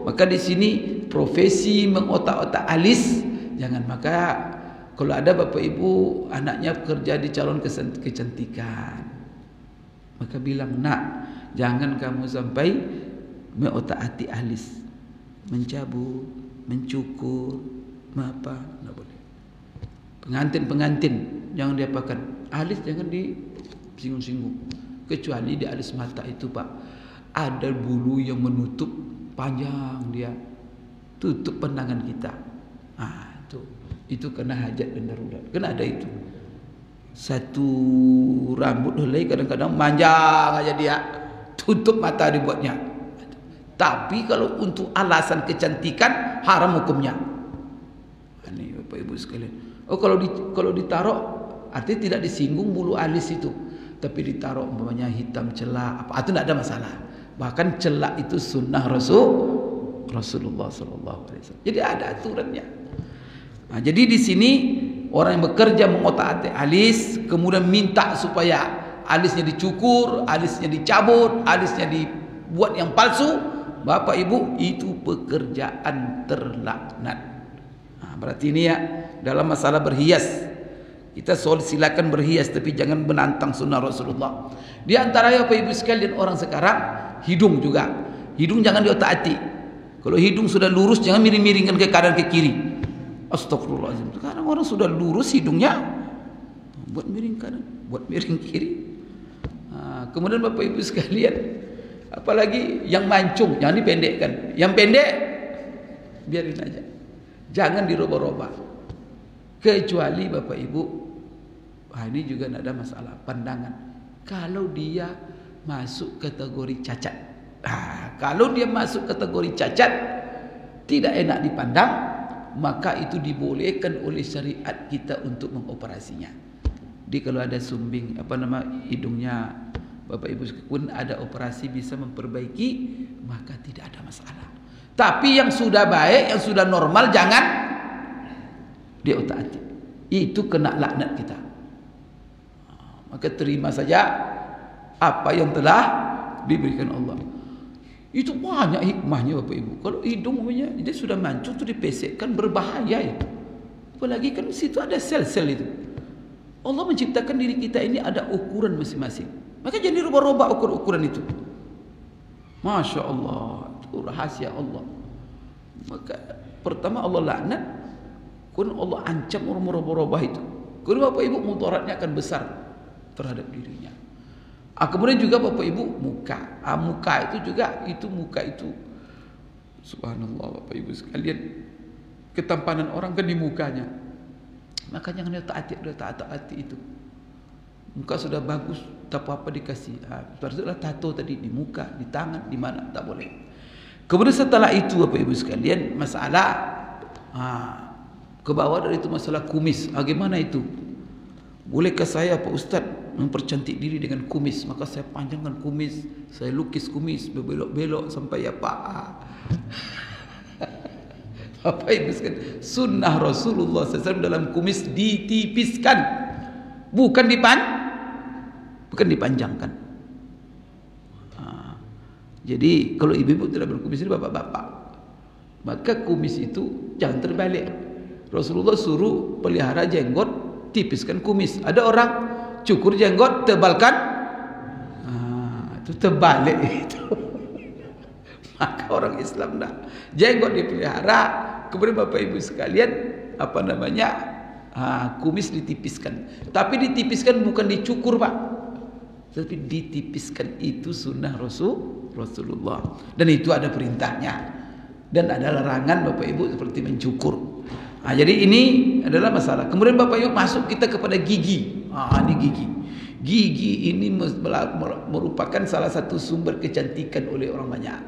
Maka di sini profesi mengotak-otak alis jangan. Maka kalau ada Bapak Ibu anaknya bekerja di calon kecantikan, maka bilang, nak, jangan kamu sampai mengotak-atik alis, mencabut, mencukur, apa, tidak boleh. Pengantin jangan diapakan, alis jangan disinggung-singgung, kecuali di alis mata itu Pak ada bulu yang menutup panjang, dia tutup pandangan kita. Itu kena hajat dan darurat. Kena ada itu. Satu rambut helai kadang-kadang manjang aja dia, tutup mata dibuatnya. Tapi kalau untuk alasan kecantikan haram hukumnya. Ini Bapak Ibu sekalian. Kalau ditaruh artinya tidak disinggung bulu alis itu, tapi ditaruh umpamanya hitam celak apa, itu tidak ada masalah. Bahkan celak itu sunnah Rasulullah SAW. Jadi ada aturannya. Jadi di sini orang yang bekerja mengotak-atik alis, kemudian minta supaya alisnya dicukur, alisnya dicabut, alisnya dibuat yang palsu, Bapak Ibu, itu pekerjaan terlaknat. Berarti ini ya dalam masalah berhias. Kita silakan berhias, tapi jangan menantang sunnah Rasulullah. Di antara Bapak Ibu sekalian orang sekarang, hidung juga. Hidung jangan diotak-atik. Kalau hidung sudah lurus, jangan miring-miringkan ke kanan ke kiri. Astagfirullahaladzim. Sekarang orang sudah lurus hidungnya, buat miring kanan, buat miring kiri. Kemudian Bapak Ibu sekalian, apalagi yang mancung, jangan dipendekkan. Yang pendek, biarin aja. Jangan dirubah-rubah. Kecuali Bapak Ibu, ini juga tidak ada masalah pandangan. Kalau dia masuk kategori cacat. Kalau dia masuk kategori cacat, tidak enak dipandang, maka itu dibolehkan oleh syariat kita untuk mengoperasinya. Jadi kalau ada sumbing, hidungnya Bapak Ibu pun ada operasi bisa memperbaiki, maka tidak ada masalah. Tapi yang sudah baik, yang sudah normal, jangan diotak-atik. Itu kena laknat kita. Maka terima saja apa yang telah diberikan Allah. Itu banyak hikmahnya Bapak Ibu. Kalau hidung dia sudah mancung tu dipesekkan, berbahaya itu. Apalagi kan situ ada sel-sel itu. Allah menciptakan diri kita ini ada ukuran masing-masing. Maka jangan dirubah-rubah ukuran itu. Masya Allah, itu rahasia Allah. Maka pertama Allah laknat, kemudian Allah ancam orang merubah-rubah itu. Kemudian Bapak Ibu mudaratnya akan besar terhadap dirinya. Kemudian juga Bapak Ibu muka. Muka itu subhanallah Bapak Ibu sekalian, ketampanan orang kan di mukanya. Maka jangan letak-letak itu. Muka sudah bagus, tak apa-apa dikasih. Maksudnya tato tadi di muka, di tangan, di mana, tak boleh. Kemudian setelah itu Bapak Ibu sekalian, masalah ke bawah dari itu masalah kumis. Bagaimana itu? Bolehkah saya Pak Ustaz mempercantik diri dengan kumis? Maka saya panjangkan kumis, saya lukis kumis berbelok-belok sampai Bapak Ibu sekalian, sunnah Rasulullah SAW dalam kumis ditipiskan, bukan dipanjangkan. Jadi kalau ibu-ibu tidak berkumis, ini bapak-bapak, maka kumis itu jangan terbalik. Rasulullah suruh pelihara jenggot, tipiskan kumis. Ada orang cukur jenggot, tebalkan, itu terbalik itu. Maka orang Islam dah jenggot dipelihara, kemudian Bapak Ibu sekalian kumis ditipiskan. Tapi ditipiskan bukan dicukur Pak, tapi ditipiskan. Itu sunnah Rasulullah, dan itu ada perintahnya, dan ada larangan Bapak Ibu seperti mencukur. Jadi ini adalah masalah. Kemudian Bapak Ibu masuk kita kepada gigi. Ini gigi. Gigi ini merupakan salah satu sumber kecantikan oleh orang banyak.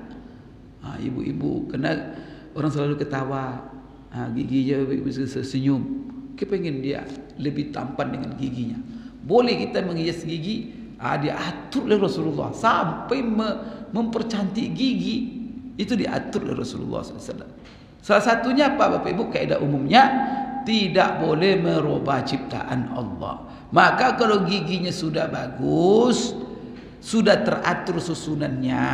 Ibu-ibu, karena orang selalu ketawa, giginya senyum, kepengen dia lebih tampan dengan giginya. Boleh kita menghias gigi, dia atur oleh Rasulullah sampai mempercantik gigi, itu diatur oleh Rasulullah SAW. Salah satunya apa Bapak Ibu? Kaidah umumnya tidak boleh merubah ciptaan Allah. Maka kalau giginya sudah bagus, sudah teratur susunannya,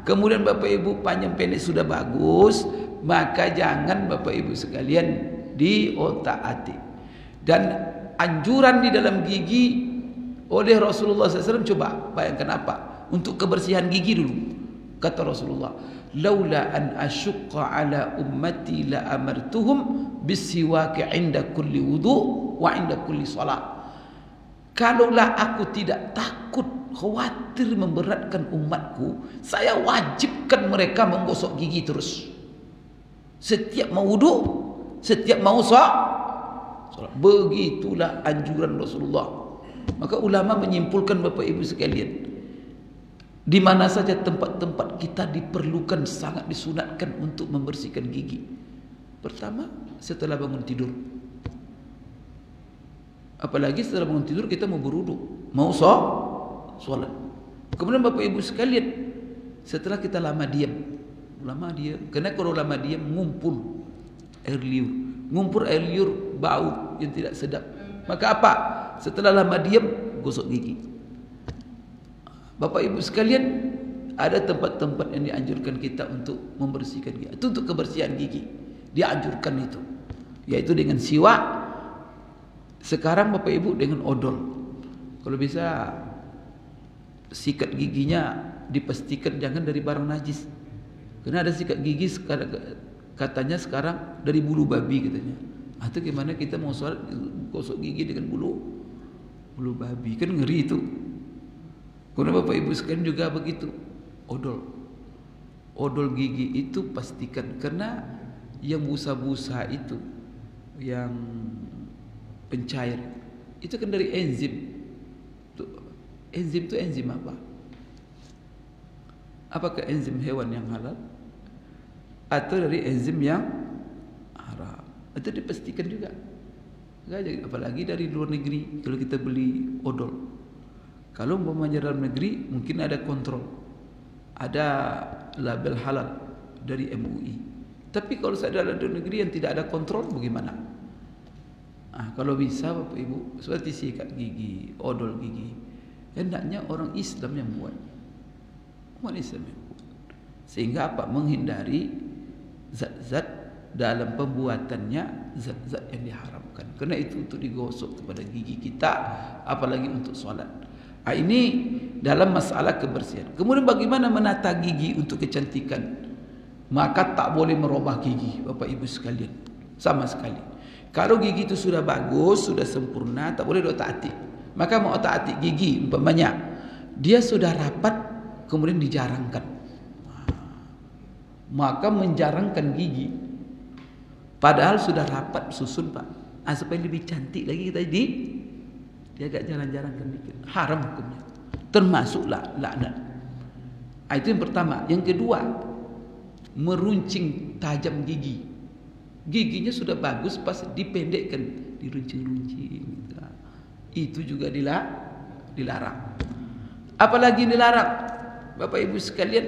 kemudian Bapak Ibu panjang pendek sudah bagus, maka jangan Bapak Ibu sekalian diotak-atik. Dan anjuran di dalam gigi oleh Rasulullah SAW, coba bayangkan apa? Untuk kebersihan gigi dulu. Kata Rasulullah, laula an asyqa ala ummati la amartuhum bisiwaki 'inda kulli wudu wa 'inda kulli salat. Kalaulah aku tidak takut, khawatir memberatkan umatku, saya wajibkan mereka menggosok gigi terus. Setiap mau wudu, setiap mau salat. Begitulah anjuran Rasulullah. Maka ulama menyimpulkan Bapak Ibu sekalian, di mana saja tempat-tempat kita diperlukan, sangat disunatkan untuk membersihkan gigi. Pertama, setelah bangun tidur. Apalagi setelah bangun tidur kita mau berwudu, mau sholat. Kemudian Bapak Ibu sekalian, setelah kita lama diam, karena kalau lama diam ngumpul air liur, bau yang tidak sedap. Maka apa? Setelah lama diam, gosok gigi. Bapak Ibu sekalian, ada tempat-tempat yang dianjurkan kita untuk membersihkan gigi. Itu untuk kebersihan gigi, dianjurkan itu, yaitu dengan siwak Sekarang Bapak Ibu dengan odol, kalau bisa sikat giginya dipastikan jangan dari barang najis. Karena ada sikat gigi katanya sekarang dari bulu babi katanya. Atau gimana kita mau sholat gosok gigi dengan bulu babi, kan ngeri itu. Karena Bapak Ibu sekalian juga begitu. Odol gigi itu pastikan, karena yang busa-busa itu, yang pencair itu kan dari enzim. Enzim itu enzim apa? Apakah enzim hewan yang halal atau dari enzim yang haram? Itu dipastikan juga. Apalagi dari luar negeri kalau kita beli odol. Kalau umpamanya dalam negeri mungkin ada kontrol, ada label halal dari MUI. Tapi kalau saya dalam negeri yang tidak ada kontrol, bagaimana? Kalau bisa Bapak Ibu seperti sikat gigi, odol gigi, hendaknya orang Islam yang buat. Orang Islam yang buat. Sehingga apa? Menghindari zat-zat dalam pembuatannya, zat-zat yang diharamkan. Karena itu untuk digosok kepada gigi kita, apalagi untuk sholat. Ini dalam masalah kebersihan. Kemudian bagaimana menata gigi untuk kecantikan? Maka tak boleh merubah gigi, Bapak Ibu sekalian, sama sekali. Kalau gigi itu sudah bagus, sudah sempurna, tak boleh diotak-atik. Maka mau otak-atik gigi, umpamanya dia sudah rapat, kemudian dijarangkan. Maka menjarangkan gigi, padahal sudah rapat susun Pak, supaya lebih cantik lagi tadi, dia agak jarang-jarangkan dikit. Haram hukumnya, termasuk laknat. Itu yang pertama. Yang kedua, meruncing tajam gigi. Giginya sudah bagus, pas dipendekkan, diruncing-runcing. Itu juga dilarang. Apalagi dilarang, Bapak Ibu sekalian,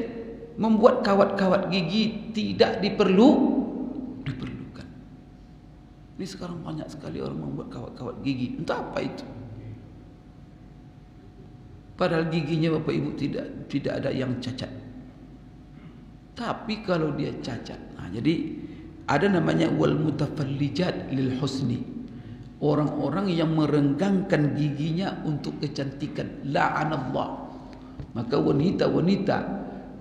membuat kawat-kawat gigi tidak diperlukan. Ini sekarang banyak sekali orang membuat kawat-kawat gigi. Entah apa itu. Padahal giginya Bapak Ibu tidak ada yang cacat. Tapi kalau dia cacat, jadi ada namanya wal mutafallijat lil husni. Orang-orang yang merenggangkan giginya untuk kecantikan, la'anallah. Maka wanita-wanita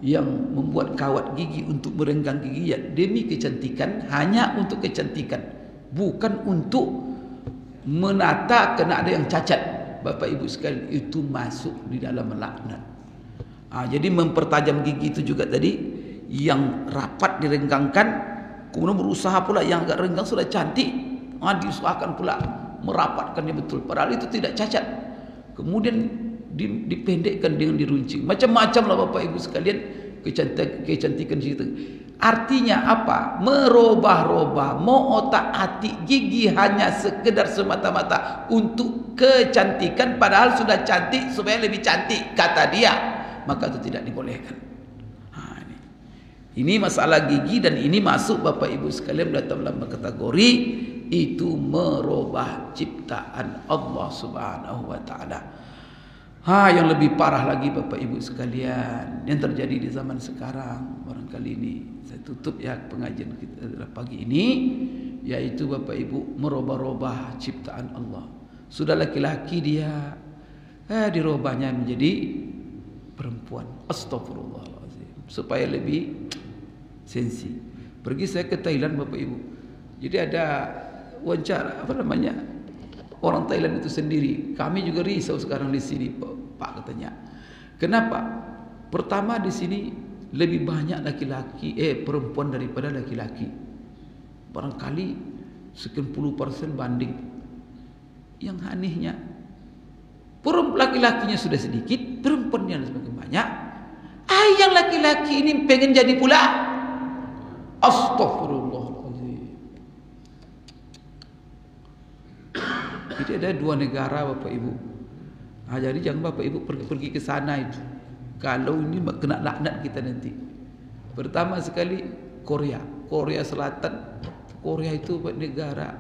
yang membuat kawat gigi untuk merenggang giginya demi kecantikan, hanya untuk kecantikan, bukan untuk menata kena ada yang cacat. Bapak Ibu sekalian, itu masuk di dalam laknat. Jadi mempertajam gigi itu juga tadi, yang rapat direnggangkan, kemudian berusaha pula yang agak renggang sudah cantik, diusahakan pula merapatkannya betul, padahal itu tidak cacat. Kemudian dipendekkan dengan diruncing, macam-macam lah Bapak Ibu sekalian kecantikan situ. Artinya apa? Merubah-rubah, mau otak-atik gigi hanya sekedar semata-mata untuk kecantikan, padahal sudah cantik supaya lebih cantik kata dia, maka itu tidak dibolehkan. Ini masalah gigi, dan ini masuk Bapak Ibu sekalian dalam kategori itu merubah ciptaan Allah Subhanahu wa taala. Yang lebih parah lagi Bapak Ibu sekalian yang terjadi di zaman sekarang, barangkali ini saya tutup ya pengajian kita pagi ini, yaitu Bapak Ibu merubah-rubah ciptaan Allah. Sudah laki-laki dia dirubahnya menjadi perempuan. Astagfirullahaladzim, supaya lebih sensi. Pergi saya ke Thailand Bapak Ibu. Jadi ada wawancara orang Thailand itu sendiri. Kami juga risau sekarang di sini Pak katanya. Kenapa? Pertama di sini lebih banyak perempuan daripada laki-laki. Barangkali sekian puluh persen banding. Yang anehnya, laki-lakinya sudah sedikit, perempuannya semakin banyak. Yang laki-laki ini pengen jadi pula. Astagfirullahaladzim. Jadi ada dua negara Bapak Ibu. Jadi jangan Bapak Ibu pergi ke sana itu. Kalau ini kena laknat kita nanti. Pertama sekali Korea Selatan. Korea itu negara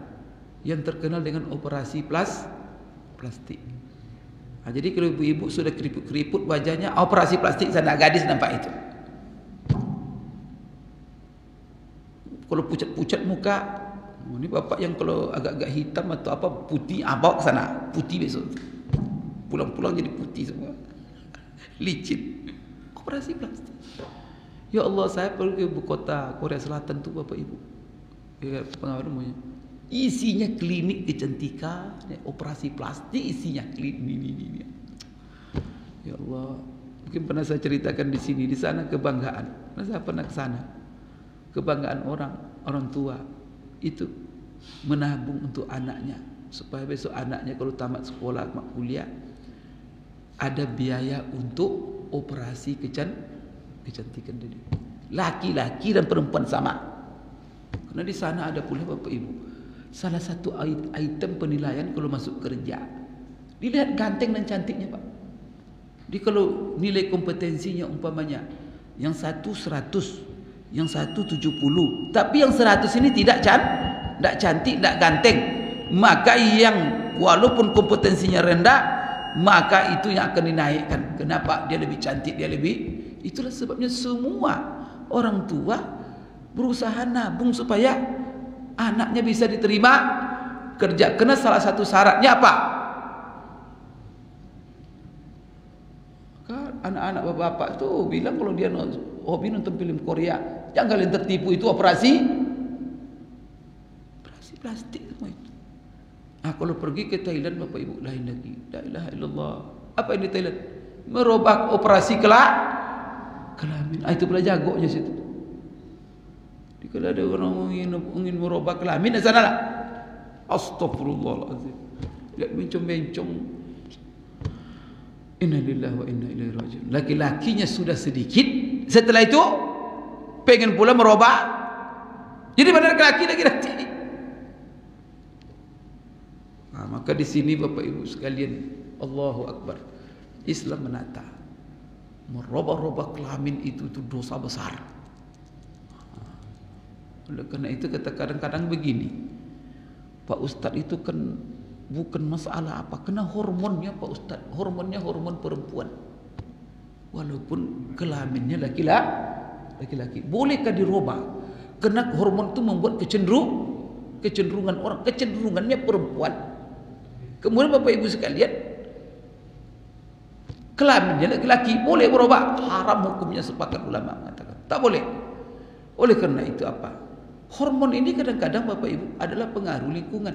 yang terkenal dengan operasi plastik. Jadi kalau ibu-ibu sudah keriput-keriput wajahnya, operasi plastik sana, gadis nampak itu. Kalau pucat-pucat muka, Ini bapak yang kalau agak-agak hitam atau apa putih, bawa ke sana, putih besok. Pulang-pulang jadi putih semua. Licin. Operasi plastik. Ya Allah, saya pergi ke ibu kota Korea Selatan tuh Bapak Ibu. Ya, pengalaman isinya klinik kecantikan, operasi plastik isinya klinik ini. Ya Allah, mungkin pernah saya ceritakan di sini, di sana kebanggaan. Karena saya pernah ke sana. Kebanggaan orang tua itu menabung untuk anaknya supaya besok anaknya kalau tamat sekolah, kuliah ada biaya untuk operasi kecantikan diri. Laki-laki dan perempuan sama. Karena di sana ada pula Bapak Ibu, salah satu item penilaian kalau masuk kerja, dilihat ganteng dan cantiknya Pak. Jadi kalau nilai kompetensinya umpamanya yang satu 100, yang satu 70, tapi yang 100 ini tidak cantik, tidak ganteng, maka yang walaupun kompetensinya rendah, maka itu yang akan dinaikkan. Kenapa? Dia lebih cantik, dia lebih. Itulah sebabnya semua orang tua berusaha nabung supaya anaknya bisa diterima kerja. Karena salah satu syaratnya apa? Anak-anak bapak tuh bilang kalau dia hobi nonton film Korea, jangan kalian tertipu, itu operasi plastik semua itu. Kalau pergi ke Thailand Bapak Ibu, lain lagi. La ilaha illallah. Apa ini Thailand? Merubah operasi kelamin. Itu pula jagonya situ. Kalau ada orang ingin merubah kelamin, di sana lah. Astagfirullahaladzim. Lihat bencong-bencong. Innalillahi wa inna ilaihi raji'un. Laki-lakinya sudah sedikit, setelah itu pengen pula merubah. Jadi mana laki-laki lagi nanti. Maka di sini Bapak Ibu sekalian, Allahu Akbar. Islam menata. Merubah-rubah kelamin itu dosa besar. Oleh karena itu kata kadang-kadang begini, Pak Ustadz itu kan bukan masalah apa, kena hormonnya Pak Ustadz, hormonnya hormon perempuan, walaupun kelaminnya laki-laki. Bolehkah dirubah? Karena hormon itu membuat kecenderungan orang, kecenderungannya perempuan. Kemudian Bapak Ibu sekalian, kelaminnya laki-laki boleh berubah, haram hukumnya sepakat ulama mengatakan tak boleh. Oleh karena itu apa? Hormon ini kadang-kadang Bapak Ibu adalah pengaruh lingkungan.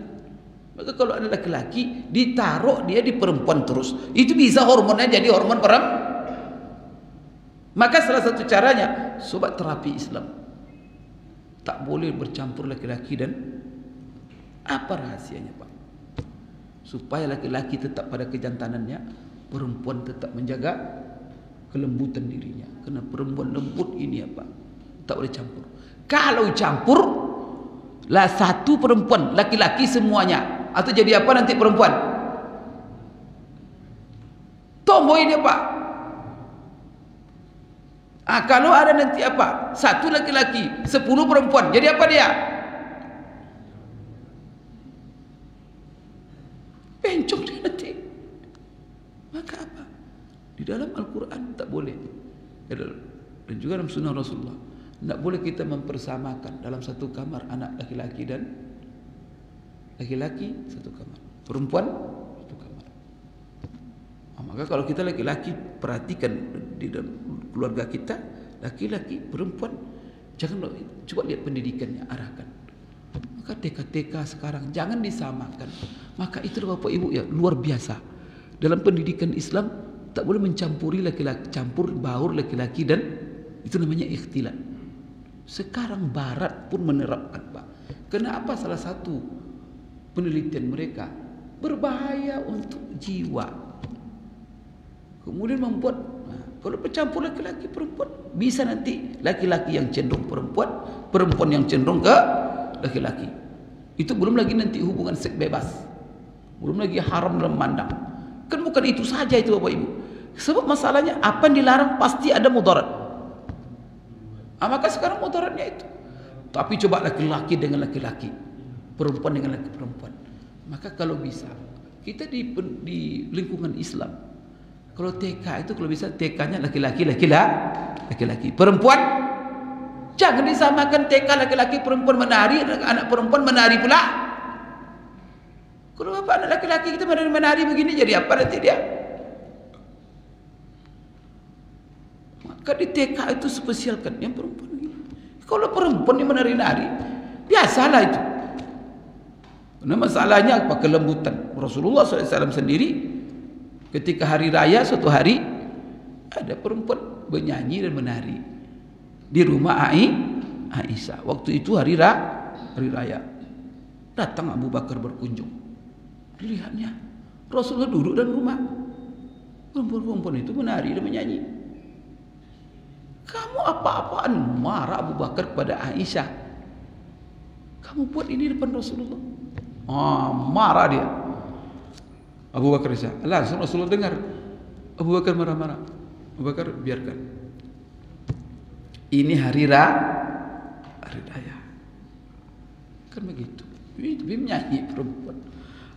Maka kalau ada laki-laki ditaruh dia di perempuan terus, itu bisa hormonnya jadi hormon perempuan. Maka salah satu caranya sobat terapi Islam, tak boleh bercampur laki-laki dan apa rahasianya Pak? Supaya laki-laki tetap pada kejantanannya, perempuan tetap menjaga kelembutan dirinya. Karena perempuan lembut ini apa? Tak boleh campur. Kalau campur lah satu perempuan, laki-laki semuanya, atau jadi apa nanti perempuan? Tomboy dia Pak. Kalau ada nanti apa? Satu laki-laki, 10 perempuan, jadi apa dia? Bencong dia nanti. Maka apa? Di dalam Al-Quran tak boleh, dan juga dalam sunnah Rasulullah, tak boleh kita mempersamakan dalam satu kamar anak laki-laki dan laki-laki satu kamar, perempuan satu kamar. Maka kalau kita laki-laki, perhatikan di dalam keluarga kita, laki-laki, perempuan, jangan coba lihat pendidikannya, arahkan. Maka TK-TK sekarang jangan disamakan. Maka itu Bapak Ibu ya, luar biasa. Dalam pendidikan Islam tak boleh mencampuri laki-laki, campur baur laki-laki, dan itu namanya ikhtilat. Sekarang Barat pun menerapkan Pak. Kenapa? Salah satu penelitian mereka berbahaya untuk jiwa. Kemudian membuat, kalau bercampur laki-laki perempuan, bisa nanti laki-laki yang cenderung perempuan, perempuan yang cenderung ke laki-laki. Itu belum lagi nanti hubungan seks bebas, belum lagi haram dalam mandang. Kan bukan itu saja itu Bapak Ibu. Sebab masalahnya apa yang dilarang pasti ada mudarat. Maka sekarang mudaratnya itu. Tapi coba laki-laki dengan laki-laki, perempuan dengan perempuan. Maka kalau bisa kita di lingkungan Islam, kalau TK itu kalau bisa TK-nya laki-laki, perempuan Jangan disamakan TK laki-laki perempuan menari, anak perempuan menari pula. Kalau bapak anak laki-laki kita menari begini, jadi apa nanti dia? Maka di TK itu spesialkan yang perempuan begini. Kalau perempuan yang menari-nari, biasalah itu. Nah, masalahnya apa? Kelembutan. Rasulullah SAW sendiri ketika hari raya suatu hari ada perempuan bernyanyi dan menari di rumah Aisyah. Waktu itu hari raya. Datang Abu Bakar berkunjung. Dilihatnya Rasulullah duduk dalam rumah. Perempuan-perempuan itu menari dan menyanyi. Kamu apa-apaan? Marah Abu Bakar kepada Aisyah. Kamu buat ini depan Rasulullah. Marah dia. Abu Bakar Aisyah. Langsung Rasulullah dengar. Abu Bakar marah-marah. Abu Bakar biarkan. Ini hari raya. Kan begitu. Ini menyanyi perempuan.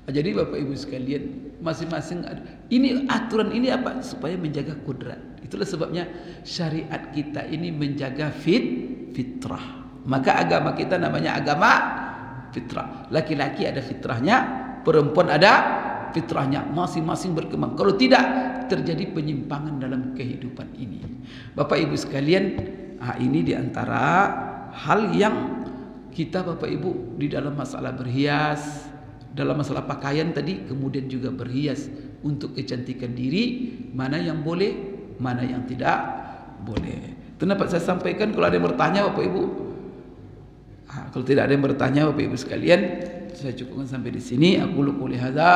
Jadi Bapak Ibu sekalian, masing-masing ada. Ini aturan ini apa? Supaya menjaga kodrat. Itulah sebabnya syariat kita ini menjaga fitrah. Maka agama kita namanya agama fitrah. Laki-laki ada fitrahnya, perempuan ada fitrahnya. Masing-masing berkembang. Kalau tidak, terjadi penyimpangan dalam kehidupan ini. Bapak Ibu sekalian, ini diantara hal yang kita Bapak Ibu di dalam masalah berhias, dalam masalah pakaian tadi, kemudian juga berhias untuk kecantikan diri, mana yang boleh, mana yang tidak boleh. Itu dapat saya sampaikan. Kalau ada yang bertanya Bapak Ibu, kalau tidak ada yang bertanya Bapak Ibu sekalian, saya cukupkan sampai di sini. Aku qouli hadza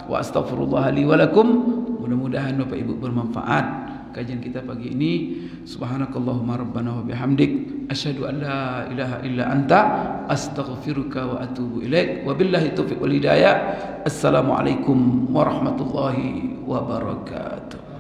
wa astaghfirullah li wa lakum. Mudah-mudahan Bapak Ibu bermanfaat kajian kita pagi ini. Subhanakallahumma rabbana wa bihamdik asyhadu an la ilaha illa anta astaghfiruka wa atubu ilaik. Wabillahi taufiq wal hidayah. Assalamualaikum warahmatullahi wabarakatuh.